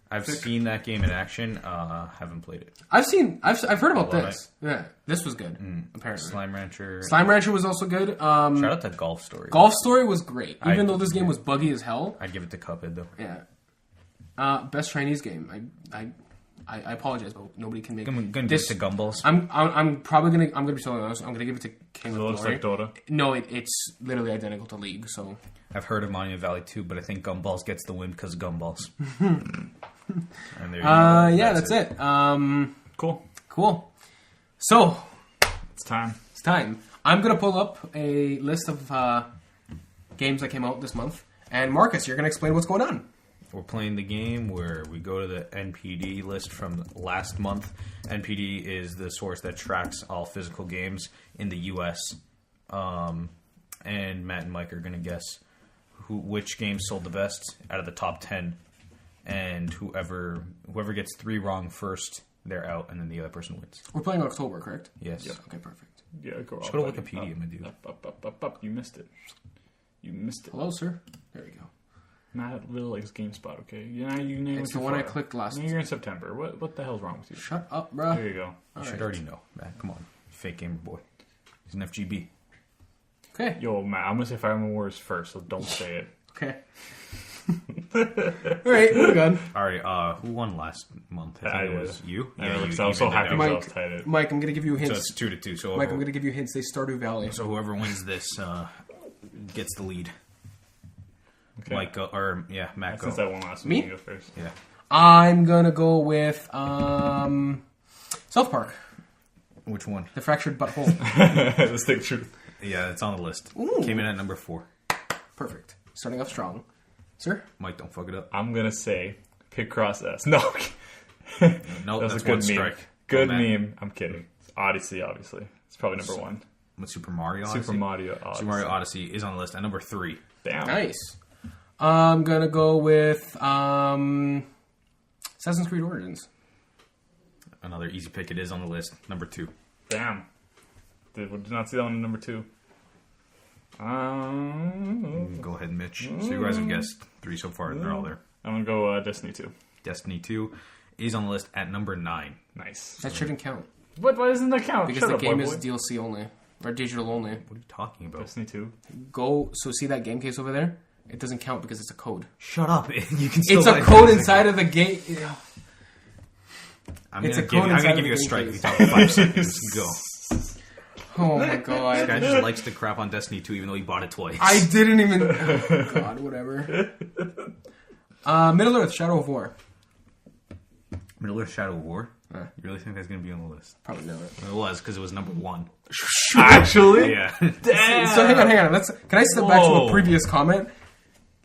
I've seen that game in action. Haven't played it. I've heard about this. Yeah, this was good. Apparently, Slime Rancher was also good. Shout out to Golf Story. Golf Story was great, even though this game was buggy as hell. I'd give it to Cuphead though. Yeah. Best Chinese game. I apologize, but nobody can make. I'm gonna give it to Gumballs. I'm probably gonna. I'm gonna be totally honest. I'm gonna give it to King of Glory. Looks like Dota. No, it's literally identical to League. So I've heard of Monument Valley 2, but I think Gumballs gets the win because of Gumballs. And there you go. Yeah, that's it. Cool. So it's time. I'm gonna pull up a list of games that came out this month, and Marcus, you're gonna explain what's going on. We're playing the game where we go to the NPD list from last month. NPD is the source that tracks all physical games in the U.S. And Matt and Mike are going to guess which games sold the best out of the top 10. And whoever gets 3 wrong first, they're out, and then the other person wins. We're playing in October, correct? Yes. Yep. Okay, perfect. Yeah, go Just go to Wikipedia, my dude. Up. You missed it. Hello, sir. There we go. Matt Little likes GameSpot, okay? Yeah, you name it's the one I clicked last. You're in September. What the hell's wrong with you? Shut up, bro. There you go. You should already know, Matt. Come on. Fake gamer boy. He's an FGB. Okay. Yo, Matt, I'm gonna say Fire Emblem Warriors first, so don't say it. Okay. All right, moving on. All right, who won last month? I think it was you. I Yeah, know, you. because I was so evened it happy out. because I was tied. Mike, I'm going to give you So hints. it's 2-2. So Mike, I'm going to give you hints. They Stardew Valley. So whoever wins this gets the lead. Okay. Mike, Matt, go. Since I won last week, Me? you can go first. Yeah. I'm going to go with South Park, Which one? The Fractured Butthole. The stick truth. Yeah, it's on the list. Ooh. Came in at number 4. Perfect. Starting off strong. Sir? Mike, don't fuck it up. I'm gonna say Picross S. No. No, That's that's a good one meme. strike. Good Matt. meme. I'm kidding. Odyssey, obviously. It's probably number 1. With Super Mario Odyssey? Super Mario Odyssey. Super Mario Odyssey is on the list at number 3. Damn. Nice. I'm going to go with Assassin's Creed Origins. Another easy pick. It is on the list. Number 2. Damn. Did not see that one in number 2. Go ahead, Mitch. So you guys have guessed 3 so far, and they're all there. I'm gonna go Destiny 2. Destiny 2 is on the list at number 9. Nice. That shouldn't count. Why doesn't that count? Because Shut the up, game boy, is boy. DLC only. Or digital only. What are you talking about? Destiny 2. So see that game case over there? It doesn't count because it's a code. Shut up. You can still It's a buy code Destiny. inside of the game. I'm It's gonna a code inside give of you a the strike game if you talk 5 seconds. Go. Oh my This guy god. just likes to crap on Destiny 2 even though he bought it twice. I didn't even... Oh god, whatever. Middle Earth, Shadow of War. Middle Earth Shadow of War? Huh. You really think that's going to be on the list? Probably not. It was, because it was number 1. Actually? Yeah. Damn. So hang on. Can I step back to a Whoa. previous comment?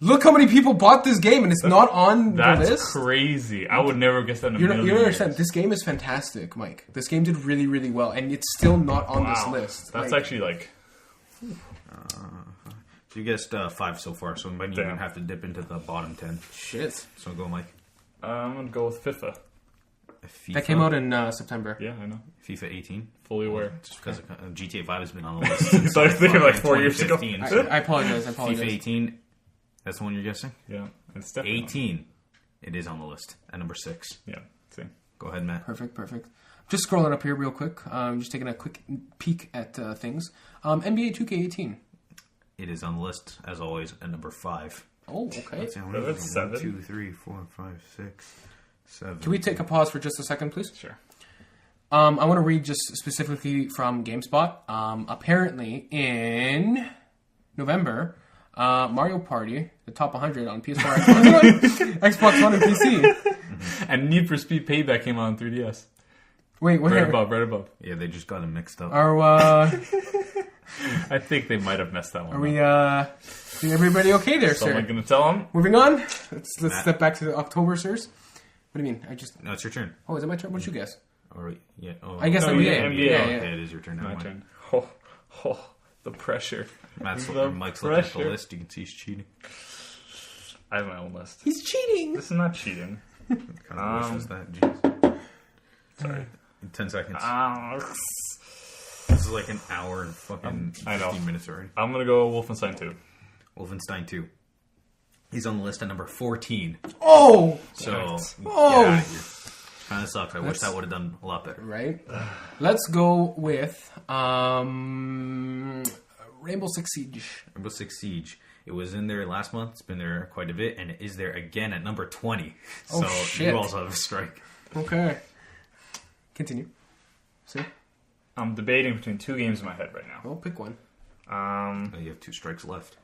Look how many people bought this game and it's not on the That's list. crazy. I would never guess that in a You million don't years. understand. This game is fantastic, Mike. This game did really, really well, and it's still not on this Wow. list. That's Like, actually like... So you guessed 5 so far, so you might even Damn. have to dip into the bottom 10. shit. So go, Mike. I'm gonna go with FIFA. FIFA, That came out in September. Yeah, I know. FIFA 18. Fully aware. Just because GTA 5 has been on the list. So I was thinking like 4 years ago. 2015. I apologize. FIFA 18. That's the one you're guessing? Yeah, it's definitely 18. It is on the list at number 6. Yeah, see. Go ahead, Matt. Perfect. Just scrolling up here real quick. Just taking a quick peek at things. NBA 2K18. It is on the list, as always, at number 5. Oh, okay. That's 7. 1, 2, 3, 4, 5, 6, 7. Can we take a pause for just a second, please? Sure. I want to read just specifically from GameSpot. Apparently, in November, Mario Party, the top 100 on PS4, Xbox One, and PC. And Need for Speed Payback came out on 3DS. Wait, what? Right above. Yeah, they just got them mixed up. I think they might have messed that one Are up. we? Is everybody okay there, Someone sir? gonna tell them? Moving on. Let's Matt. step back to the October, sirs. What do you mean? No, it's your turn. Oh, is it my turn? What did you guess? Or, yeah. Oh, I guess No, NBA. yeah, NBA. Yeah. Okay, it is your turn. Never My mind. turn. The pressure. Mike's The looking at the pressure. list. You can see he's cheating. I have my own list. He's cheating. This is not cheating. Kind of wishes that. Jeez. Sorry. In 10 seconds. This is like an hour and fucking I know. 15 minutes already. I'm gonna go Wolfenstein 2. Wolfenstein 2. He's on the list at number 14. Oh, So, Oh. yeah, kind of sucks. I wish That's- that would have done a lot better. right. Let's go with Rainbow Six Siege. Rainbow Six Siege. It was in there last month. It's been there quite a bit, and it is there again at number 20. Oh, So shit. you also have a strike. Okay. Continue. See? I'm debating between 2 games in my head right now. Well, pick one. Oh, you have 2 strikes left.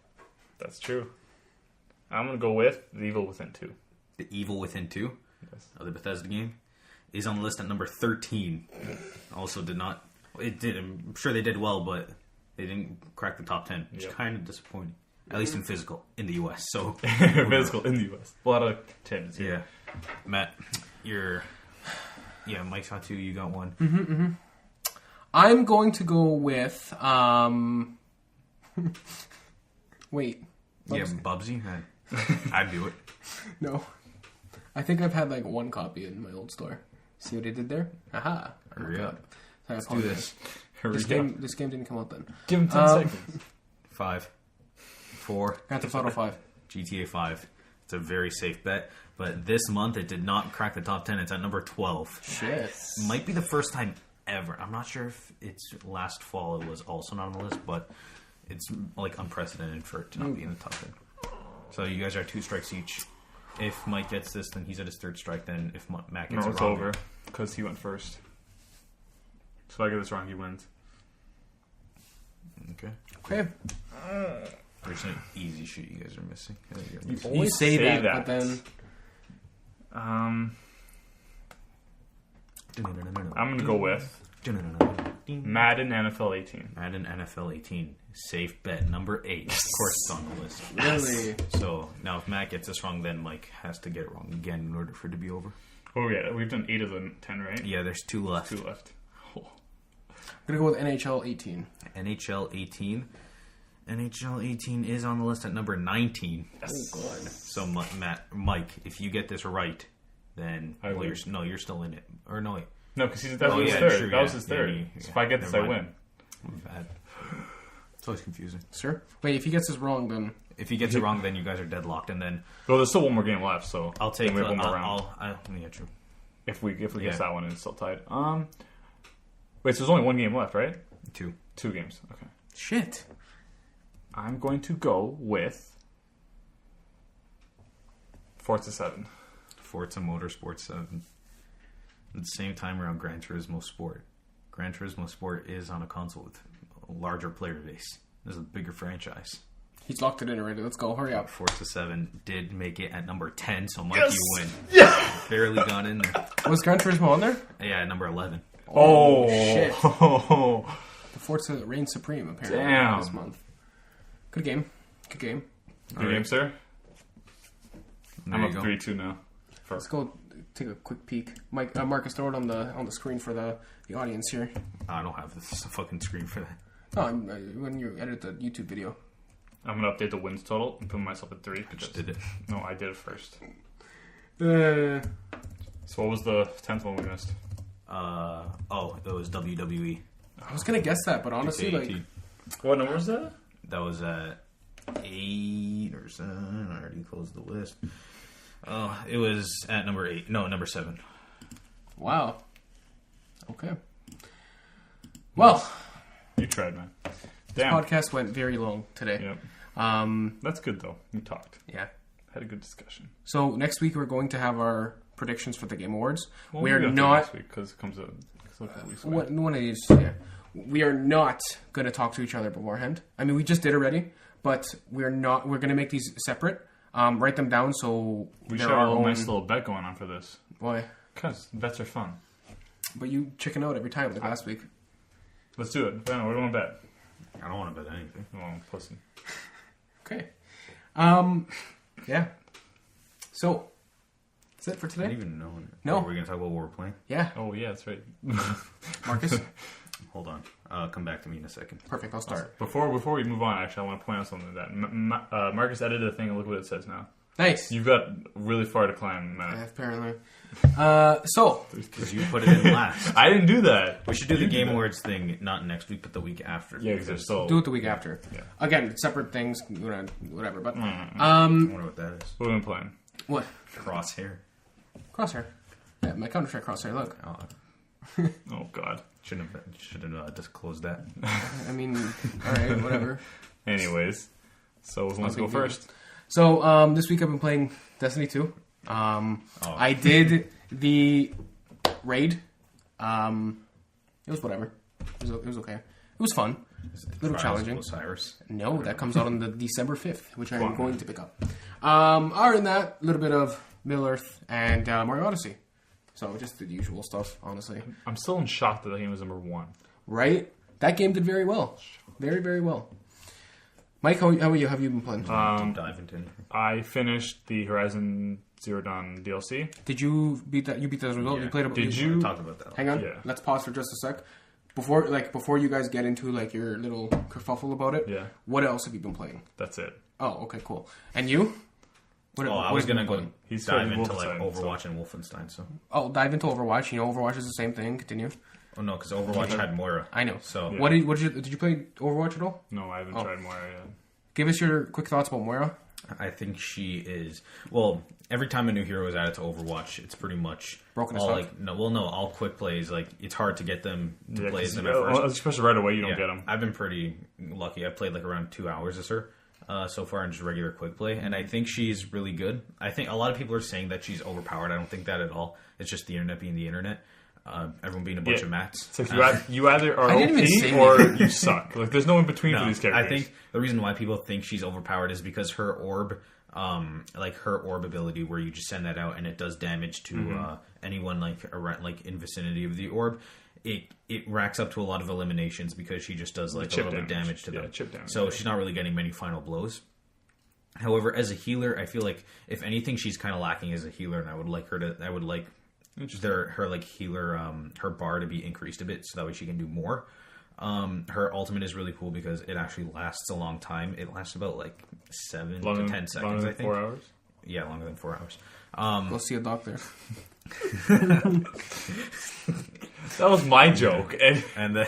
That's true. I'm gonna go with The Evil Within 2. The Evil Within 2, Yes. the Bethesda game, is on the list at number 13. Also did not... It did. I'm sure they did well, but they didn't crack the top 10, which is Yep. kind of disappointing. At least in physical, in the US. So Physical in the US. A lot of tens. yeah. Matt, you're... Yeah, Mike's got 2, you got 1. I'm going to go with wait. Yeah, Bubsy. Bubsy. I'd do it. No. I think I've had like 1 copy in my old store. See what I did there? Aha. Hurry up. Let's Do this. Hurry up. This game didn't come out then. Give him 10 seconds. 5, 4, Grand Theft Auto 5. GTA 5. It's a very safe bet. But this month, it did not crack the top 10. It's at number 12. Shit. Might be the first time ever. I'm not sure if it's last fall it was also not on the list, but It's like unprecedented for it to not be in the top 10. So you guys are 2 strikes each. If Mike gets this, then he's at his 3rd strike. Then if Matt gets it it's wrong, over because he went first. So if I get this wrong, he wins. Okay. There's some easy shit you guys are missing. You always say that, but then... I'm going to go with Madden NFL 18. Madden NFL 18. Safe bet. Number 8. Of course it's on the list. Really? So now if Matt gets this wrong, then Mike has to get it wrong again in order for it to be over. Oh, yeah. We've done 8 of the 10, right? Yeah, there's 2 left. 2 left. Oh. I'm going to go with NHL 18. NHL 18. NHL 18 is on the list at number 19. Yes. Oh, God. So Mike, if you get this right, then you're still in it. Or no, wait. No, because his 3rd. True, that was his 3rd. So if I get this, I win. Bad. It's always confusing. Sure. Wait, if he gets this wrong, then... If he gets it wrong, then you guys are deadlocked, and then... Well, there's still one more game left, so... I'll take... we have one more round. Yeah, true. If we get that one and it's still tied. Wait, so there's only one game left, right? 2. 2 games. Okay. Shit. I'm going to go with Forza 7. Forza Motorsport 7. At the same time around Gran Turismo Sport. Gran Turismo Sport is on a console with a larger player base. There's a bigger franchise. He's locked it in already. Let's go. Hurry up. Forza 7 did make it at number 10, so Mike, you win. Yeah! Barely got in there. Was Gran Turismo on there? Yeah, number 11. Oh, shit. Oh. The Forza reigns supreme, apparently, Damn. this month. Good game. Good game. Good game, sir. I'm up go. 3-2 now. Let's go take a quick peek. Marcus, throw it on the screen for the audience here. I don't have this fucking screen for that. Oh, when you edit the YouTube video. I'm going to update the wins total and put myself at 3. I just did it. No, I did it first. Uh, So what was the 10th one we missed? It was WWE. I was going to guess that, but honestly, like... 2K18. What number was that? That was at 8 or 7. I already closed the list. It was at number 8. No, number 7. Wow. Okay. Well... You tried, man. This Damn. podcast went very long today. Yep. That's good, though. You talked. Yeah. Had a good discussion. So next week we're going to have our predictions for the Game Awards. Well, we are maybe not... next week because it comes out a couple weeks away. One of these... Yeah. We are not going to talk to each other beforehand. I mean, we just did already, but we're not... We're going to make these separate. Write them down so... We should have a nice little bet going on for this. Why? Because bets are fun. But you chicken out every time, like last week. Let's do it. Ben, what do you want to bet? I don't want to bet anything. Oh, pussy. Okay. Yeah. So, that's it for I today? didn't even know. No. Are we going to talk about what we're playing? Yeah. Oh, yeah, that's right. Marcus? Hold on. Come back to me in a second. Perfect, I'll start. Before we move on, actually, I want to point out something that Marcus edited a thing and look what it says now. Nice. You've got really far to climb, man. Yeah, apparently. So, Because you put it in last. I didn't do that. We should do the Game Awards thing not next week, but the week after. Yeah, because they're still... do it the week after. Yeah. Again, separate things, whatever. But I wonder what that is. What have we been playing? what? Crosshair. Crosshair. Yeah, my Counter-Strike Crosshair. Look. Oh, God. Shouldn't have disclosed that. I mean, all right, whatever. Anyways, so let's go first. So this week I've been playing Destiny 2. I did the raid. It was whatever. It was okay. It was fun. A little challenging. Osiris. No, that comes out on the December 5th, which I'm going to pick up. Other than that, a little bit of Middle-earth and Mario Odyssey. So just the usual stuff, honestly. I'm still in shock that game was number 1. Right? That game did very well. Very, very well. Mike, how are you? Have you been playing? Dive into anything. I finished the Horizon Zero Dawn DLC. Did you beat that? You beat that as well? Yeah. You played it? Did you? Talk about that. Hang on. Yeah. Let's pause for just a sec. Before you guys get into like your little kerfuffle about it. Yeah. What else have you been playing? That's it. Oh, okay, cool. And you? I was going to go He's dive playing into like Wolfenstein, Overwatch and Wolfenstein. So. Oh, dive into Overwatch. You know, Overwatch is the same thing. Continue. Oh no, because Overwatch had Moira. I know. So Did you play Overwatch at all? No, I haven't tried Moira yet. Give us your quick thoughts about Moira. I think she is... Well, every time a new hero is added to Overwatch, it's pretty much... Broken as all fuck? all quick plays. Like, it's hard to get them to play them at Well, first. especially right away, you don't get them. I've been pretty lucky. I've played like around 2 hours as her so far in just regular quick play, and I think she's really good. I think a lot of people are saying that she's overpowered. I don't think that at all. It's just the internet being the internet. Everyone being a bunch of mats. It's like you either are I didn't even OP say or anything. you suck. Like, there's no in between for these characters. I think the reason why people think she's overpowered is because her orb, like her orb ability, where you just send that out and it does damage to anyone like around, like in vicinity of the orb. It racks up to a lot of eliminations because she just does like a little bit of damage to them. Chip damage. So she's not really getting many final blows. However, as a healer, I feel like if anything, she's kind of lacking as a healer, and I would like her to. I would like her like healer, her bar to be increased a bit, so that way she can do more. Her ultimate is really cool because it actually lasts a long time. It lasts about like 7 to 10 seconds. I think 4 hours. Yeah, longer than 4 hours. Go see a doctor. That was my joke. And then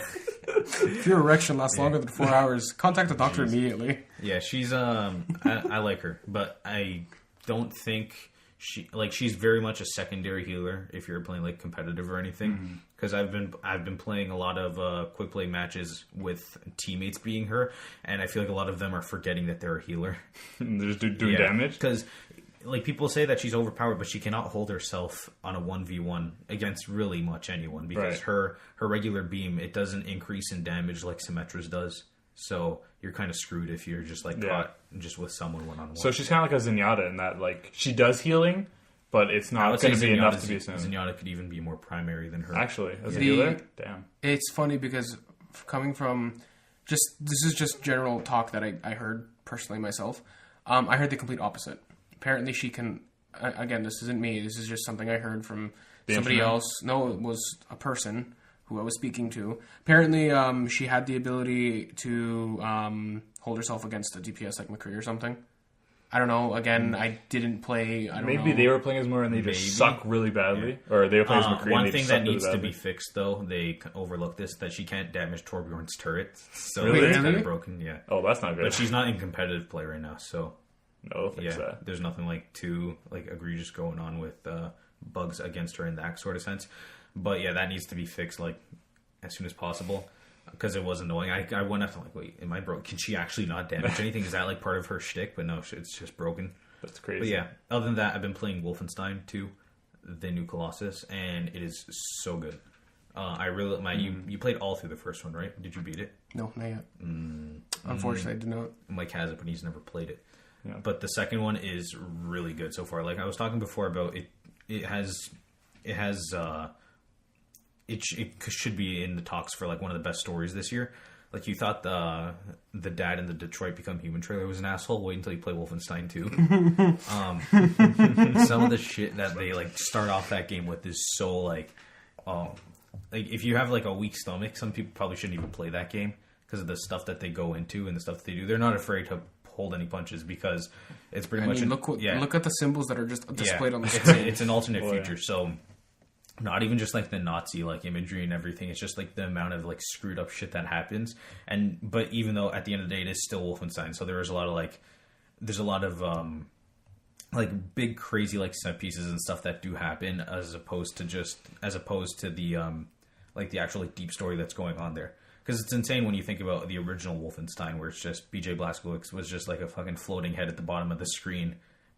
If your erection lasts longer than 4 hours, contact the doctor immediately. yeah, she's I like her, but I don't think she's very much a secondary healer if you're playing like competitive or anything. Because I've been playing a lot of quick play matches with teammates being her, and I feel like a lot of them are forgetting that they're a healer. They're just doing damage. Because like people say that she's overpowered, but she cannot hold herself on a 1v1 against really much anyone because her regular beam, it doesn't increase in damage like Symmetra's does. So you're kind of screwed if you're just like caught just with someone one-on-one. So she's kind of like a Zenyatta in that like she does healing, but it's not going to be enough to be assumed. Zenyatta could even be more primary than her. Actually, as a healer? Damn. It's funny because coming from this is just general talk that I heard personally myself. I heard the complete opposite. Apparently she can, again, this isn't me, this is just something I heard from somebody else. No, it was a person who I was speaking to. Apparently she had the ability to hold herself against a DPS like McCree or something. I don't know. Again, I didn't play. Maybe they were playing as more and they just suck really badly. Or they were playing as McCree one and they thing just that suck really needs to badly. be fixed, though, they overlook this, that she can't damage Torbjorn's turret. So Really? it's kind of broken, yeah. Oh, that's not good. But she's not in competitive play right now, so... No, thanks for that. There's nothing like too like egregious going on with bugs against her in that sort of sense. But yeah, that needs to be fixed like as soon as possible because it was annoying. I went up to like, wait, am I broke? Can she actually not damage anything? Is that like part of her shtick? But no, it's just broken. That's crazy. But yeah, other than that, I've been playing Wolfenstein II, the new Colossus, and it is so good. I really you played all through the first one, right? Did you beat it? No, not yet. Unfortunately, I did not. Mike has it, but he's never played it. Yeah. But the second one is really good so far. Like I was talking before about it, it should be in the talks for like one of the best stories this year. Like you thought the dad in the Detroit Become Human trailer was an asshole. Wait until you play Wolfenstein 2. Some of the shit that they like start off that game with is so like if you have like a weak stomach, some people probably shouldn't even play that game because of the stuff that they go into and the stuff that they do. They're not afraid to hold any punches because it's pretty much look at the symbols that are just displayed on the screen. It's an alternate future, so not even just like the Nazi like imagery and everything. It's just like the amount of like screwed up shit that happens. But even though at the end of the day it is still Wolfenstein, so there's a lot of like big crazy like set pieces and stuff that do happen as opposed to the like the actual like deep story that's going on there. Because it's insane when you think about the original Wolfenstein, where it's just BJ Blazkowicz was just like a fucking floating head at the bottom of the screen,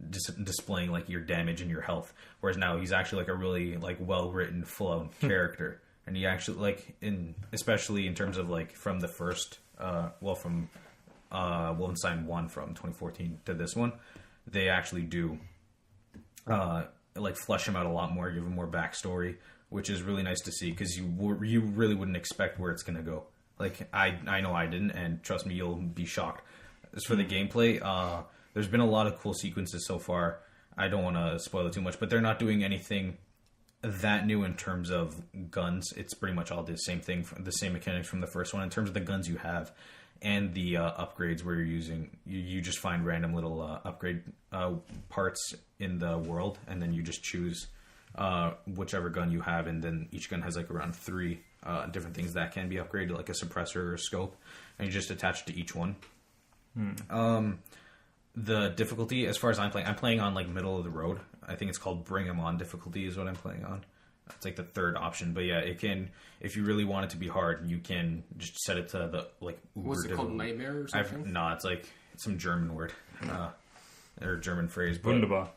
displaying like your damage and your health. Whereas now he's actually like a really like well written, full character, and he actually like especially in terms of like from the first from Wolfenstein 1 from 2014 to this one, they actually do like flesh him out a lot more, give him more backstory, which is really nice to see because you really wouldn't expect where it's gonna go. Like, I know I didn't, and trust me, you'll be shocked. As for the gameplay, there's been a lot of cool sequences so far. I don't want to spoil it too much, but they're not doing anything that new in terms of guns. It's pretty much all the same thing, the same mechanics from the first one. In terms of the guns you have and the upgrades where you're using, you just find random little upgrade parts in the world, and then you just choose whichever gun you have, and then each gun has like around 3 different things that can be upgraded, like a suppressor or a scope, and you just attach to each one. the difficulty, as far as I'm playing on like middle of the road. I think it's called Bring 'Em On difficulty is what I'm playing on. It's like the third option, but yeah, it can. If you really want it to be hard, you can just set it to the like. What's it called, nightmare or something? No, it's like some German word or German phrase. But Wunderbar.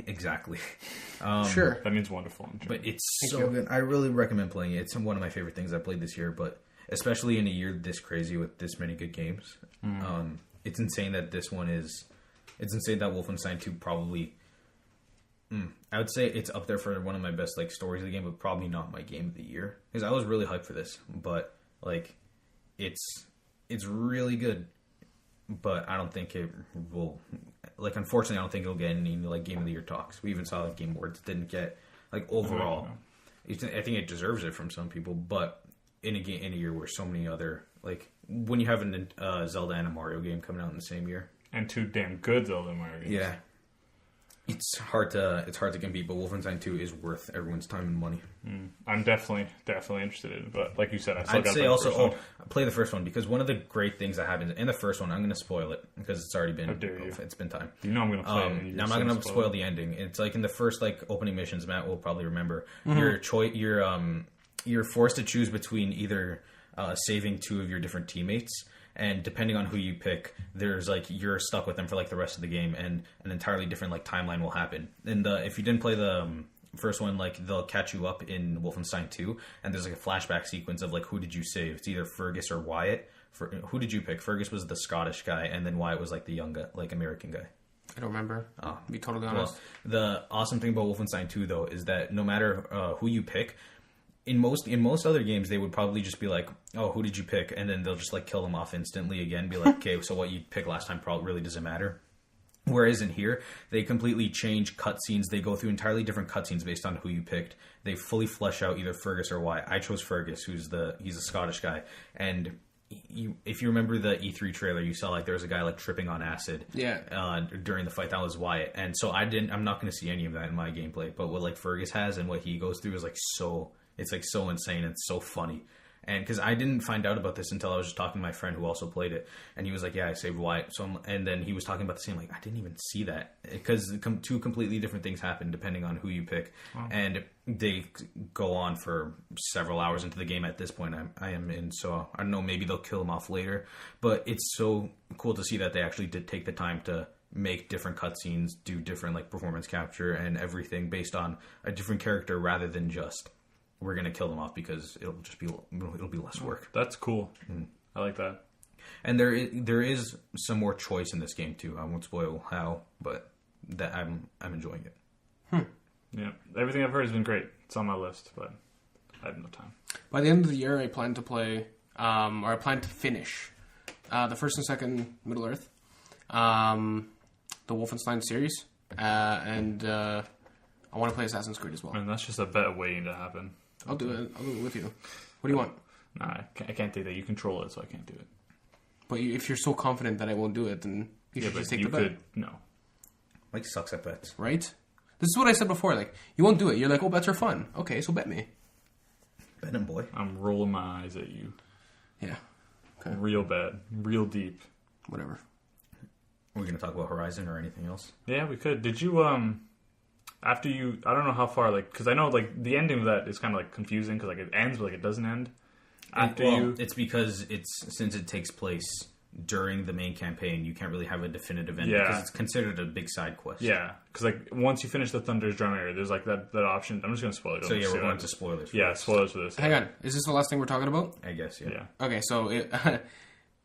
Exactly. Sure. That means wonderful in German. But it's so good. I really recommend playing it. It's one of my favorite things I played this year, but especially in a year this crazy with this many good games. It's insane that this one is... It's insane that Wolfenstein 2 probably... I would say it's up there for one of my best like stories of the game, but probably not my game of the year. Because I was really hyped for this, but like it's really good. But I don't think it will... Like, unfortunately, I don't think it'll get any like game of the year talks. We even saw like Game Awards didn't get like overall. I think it deserves it from some people, but in a year where so many other like when you have a Zelda and a Mario game coming out in the same year, and 2 damn good Zelda and Mario games. Yeah, it's hard to compete. But Wolfenstein 2 is worth everyone's time and money. I'm definitely interested in it, but like you said, I'd say also play the first one because one of the great things that happens in the first one, I'm going to spoil it because it's already been it's been time. You know I'm going to play it. I'm not going to spoil the ending. It's like in the first like opening missions, Matt will probably remember. You're forced to choose between either saving 2 of your different teammates. And depending on who you pick, there's like you're stuck with them for like the rest of the game, and an entirely different like timeline will happen. And if you didn't play the first one, like they'll catch you up in Wolfenstein 2, and there's like a flashback sequence of like who did you save? It's either Fergus or Wyatt. Who did you pick? Fergus was the Scottish guy, and then Wyatt was like the young guy, like American guy. I don't remember. To be totally honest. Well, the awesome thing about Wolfenstein 2 though is that no matter who you pick. In most other games, they would probably just be like, "Oh, who did you pick?" And then they'll just like kill them off instantly again. Be like, "Okay, so what you picked last time probably really doesn't matter." Whereas in here, they completely change cutscenes. They go through entirely different cutscenes based on who you picked. They fully flesh out either Fergus or Wyatt. I chose Fergus, he's a Scottish guy. And if you remember the E3 trailer, you saw like there was a guy like tripping on acid. Yeah. During the fight, that was Wyatt. And so I'm not going to see any of that in my gameplay. But what like Fergus has and what he goes through is like so. It's like so insane and so funny. And because I didn't find out about this until I was just talking to my friend who also played it. And he was like, yeah, I saved Wyatt. And then he was talking about the same, like, I didn't even see that. Because 2 completely different things happen depending on who you pick. Wow. And they go on for several hours into the game at this point. I am in, so I don't know, maybe they'll kill him off later. But it's so cool to see that they actually did take the time to make different cutscenes, do different like performance capture and everything based on a different character rather than just... we're going to kill them off because it'll be less work. That's cool. I like that. And there is some more choice in this game too. I won't spoil how, but that I'm enjoying it. Yeah, everything I've heard has been great. It's on my list, but I have no time. By the end of the year, I plan to play, or I plan to finish the first and second Middle Earth, the Wolfenstein series, and I want to play Assassin's Creed as well. And that's just a bet waiting to happen. I'll do it. I'll do it with you. What do you want? Nah, I can't do that. You control it, so I can't do it. But if you're so confident that I won't do it, then you should just take the bet. No. Mike sucks at bets. Right? This is what I said before. Like, you won't do it. You're like, oh, bets are fun. Okay, so bet me. Bet him, boy. I'm rolling my eyes at you. Yeah. Okay. Real bad. Real deep. Whatever. Are we going to talk about Horizon or anything else? Yeah, we could. Did you, after you, I don't know how far, like, because I know, like, the ending of that is kind of, like, confusing, because, like, it ends, but, like, it doesn't end. It's because since it takes place during the main campaign, you can't really have a definitive ending, because it's considered a big side quest. Yeah, because, like, once you finish the Thunder's Drum area, there's, like, that option. I'm just going to spoil it. So, yeah, we're going to spoilers. Spoilers for this. Hang on. Is this the last thing we're talking about? I guess, yeah. Okay, so...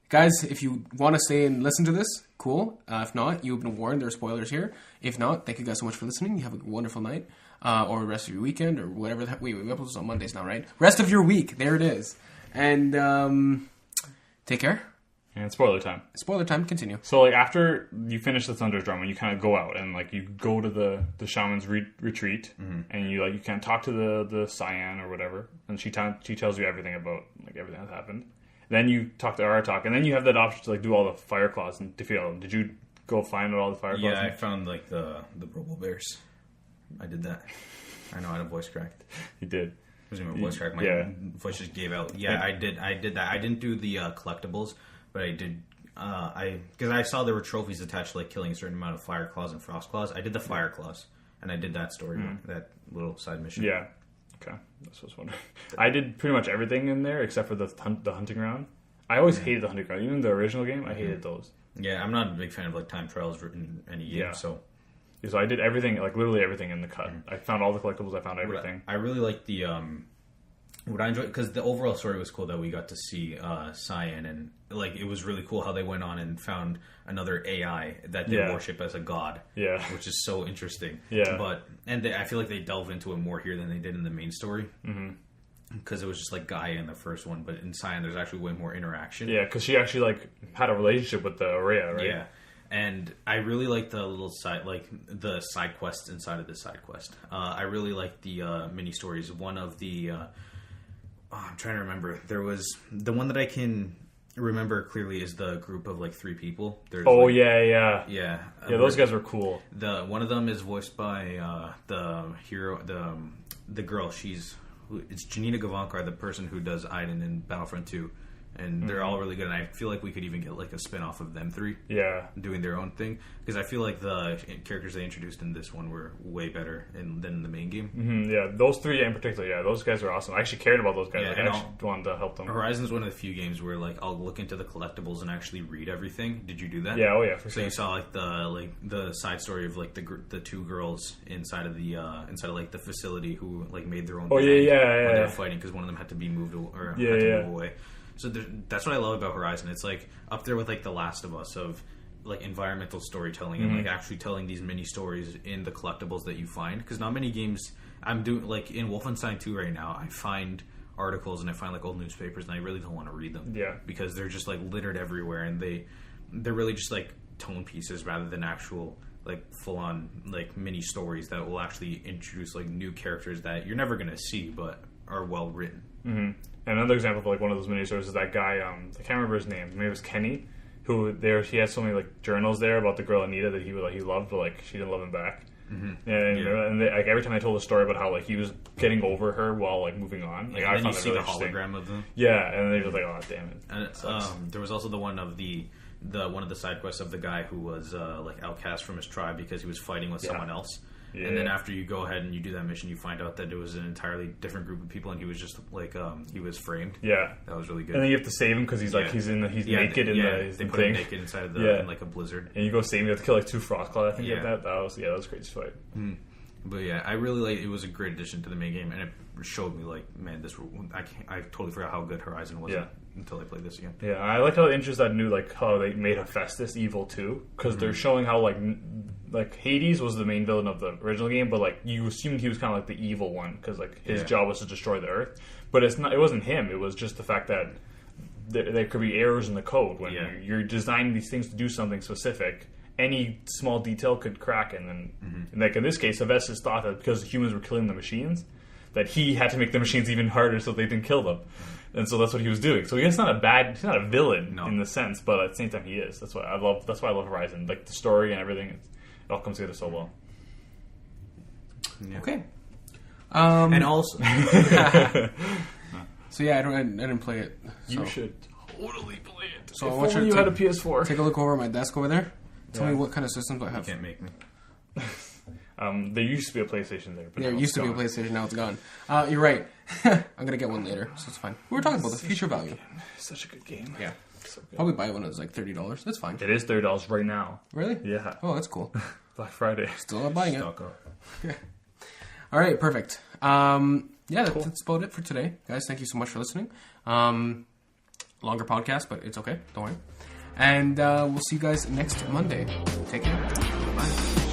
guys, if you want to stay and listen to this, cool. If not, you've been warned. There are spoilers here. If not, thank you guys so much for listening. You have a wonderful night, or the rest of your weekend, or whatever. We upload this on Mondays now, right? Rest of your week. There it is. And take care. And spoiler time. Spoiler time. Continue. So, like, after you finish the Thunder's Drum, and you kind of go out, and, like, you go to the shaman's retreat, and you kind of talk to the Cyan or whatever, and she tells you everything about, like, everything that's happened. Then you talk to Aratok, and then you have that option to like do all the fire claws and defeat all of them. Did you go find all the fire claws? Yeah, I found like the Robo Bears. I did that. I know how to voice crack. You did. It wasn't even a voice crack. My voice just gave out. Yeah, I did that. I didn't do the collectibles, but I did because I saw there were trophies attached to like killing a certain amount of fire claws and frost claws. I did the fire claws, and I did that story, that little side mission. Yeah. Okay, that's what I was wondering. I did pretty much everything in there except for the hunting ground. I always hated the hunting ground. Even the original game, I hated those. Yeah, I'm not a big fan of like time trials in any game. So I did everything, like literally everything in the cut. I found all the collectibles. I found everything. I really like the what I enjoyed, because the overall story was cool that we got to see Cyan, and like it was really cool how they went on and found another AI that they worship as a god. Yeah, which is so interesting. Yeah, I feel like they delve into it more here than they did in the main story. Because it was just like Gaia in the first one, but in Cyan there's actually way more interaction. Yeah, because she actually like had a relationship with the Aurea, right? Yeah. And I really like the little side, like the side quests inside of the side quest. I really like the mini stories. One of the I'm trying to remember. There was the one that I can remember clearly is the group of like 3 people. There's yeah. Those guys were cool. The one of them is voiced by the hero, the girl. It's Janina Gavankar, the person who does Aiden in Battlefront 2. And they're all really good, and I feel like we could even get like a spin-off of them 3 doing their own thing, because I feel like the characters they introduced in this one were way better than the main game. Yeah, those 3 in particular, those guys are awesome. I actually cared about those guys. I actually wanted to help them. Horizon's one of the few games where like I'll look into the collectibles and actually read everything. Did you do that? Yeah, for sure. So you saw like the side story of like the 2 girls inside of like the facility who like made their own band when they were fighting, because one of them had to be moved or had to move away. So that's what I love about Horizon. It's like up there with like The Last of Us of like environmental storytelling and like actually telling these mini stories in the collectibles that you find. Because not many games I'm doing, like in Wolfenstein 2 right now, I find articles and I find like old newspapers and I really don't want to read them. Yeah, because they're just like littered everywhere, and they're really just like tone pieces rather than actual like full on like mini stories that will actually introduce like new characters that you're never gonna see but are well written. And another example of like one of those mini stories is that guy, I can't remember his name, maybe it was Kenny, he had so many like journals there about the girl Anita that he loved, but like she didn't love him back. And like every time I told a story about how like he was getting over her while like moving on, like I found it really interesting. The hologram of them. Yeah, and they were like, oh damn it. And there was also the one of the one of the side quests of the guy who was like outcast from his tribe because he was fighting with someone else. Yeah. And then after you go ahead and you do that mission, you find out that it was an entirely different group of people, and he was just like he was framed. Yeah, that was really good. And then you have to save him because he's like he's naked in the they put him naked inside of in like a blizzard. And you go save him. You have to kill like 2 Frostclaw. I think that was a great fight. But yeah, I really like it. Was a great addition to the main game, and it showed me like, man, I totally forgot how good Horizon was until I played this again. Yeah, I like how they introduced that new like how they made Hephaestus evil too, because they're showing how like Hades was the main villain of the original game, but like you assumed he was kind of like the evil one because like his job was to destroy the Earth. But it wasn't him. It was just the fact that there could be errors in the code when you're designing these things to do something specific. Any small detail could crack, and then like in this case, Hephaestus thought that because the humans were killing the machines, that he had to make the machines even harder so they didn't kill them. And so that's what he was doing. So he's not a villain in the sense, but at the same time he is. That's why I love Horizon. Like the story and everything, it all comes together so well. Yeah. Okay. And also, so yeah, I didn't play it. So. You should totally play it. So I want you had a PS4. Take a look over at my desk over there. Tell me what kind of systems I have. You can't make me. There used to be a PlayStation there. But there used to be a PlayStation, now it's gone. You're right. I'm going to get one later, so it's fine. We were talking about the future value. Such a good game. Yeah. So probably buy one that's like $30. That's fine. It is $30 right now. Really? Yeah. Oh, that's cool. Black Friday. Still not buying it. Okay. All right, perfect. That's about it for today. Guys, thank you so much for listening. Longer podcast, but it's okay. Don't worry. And we'll see you guys next Monday. Take care. Bye.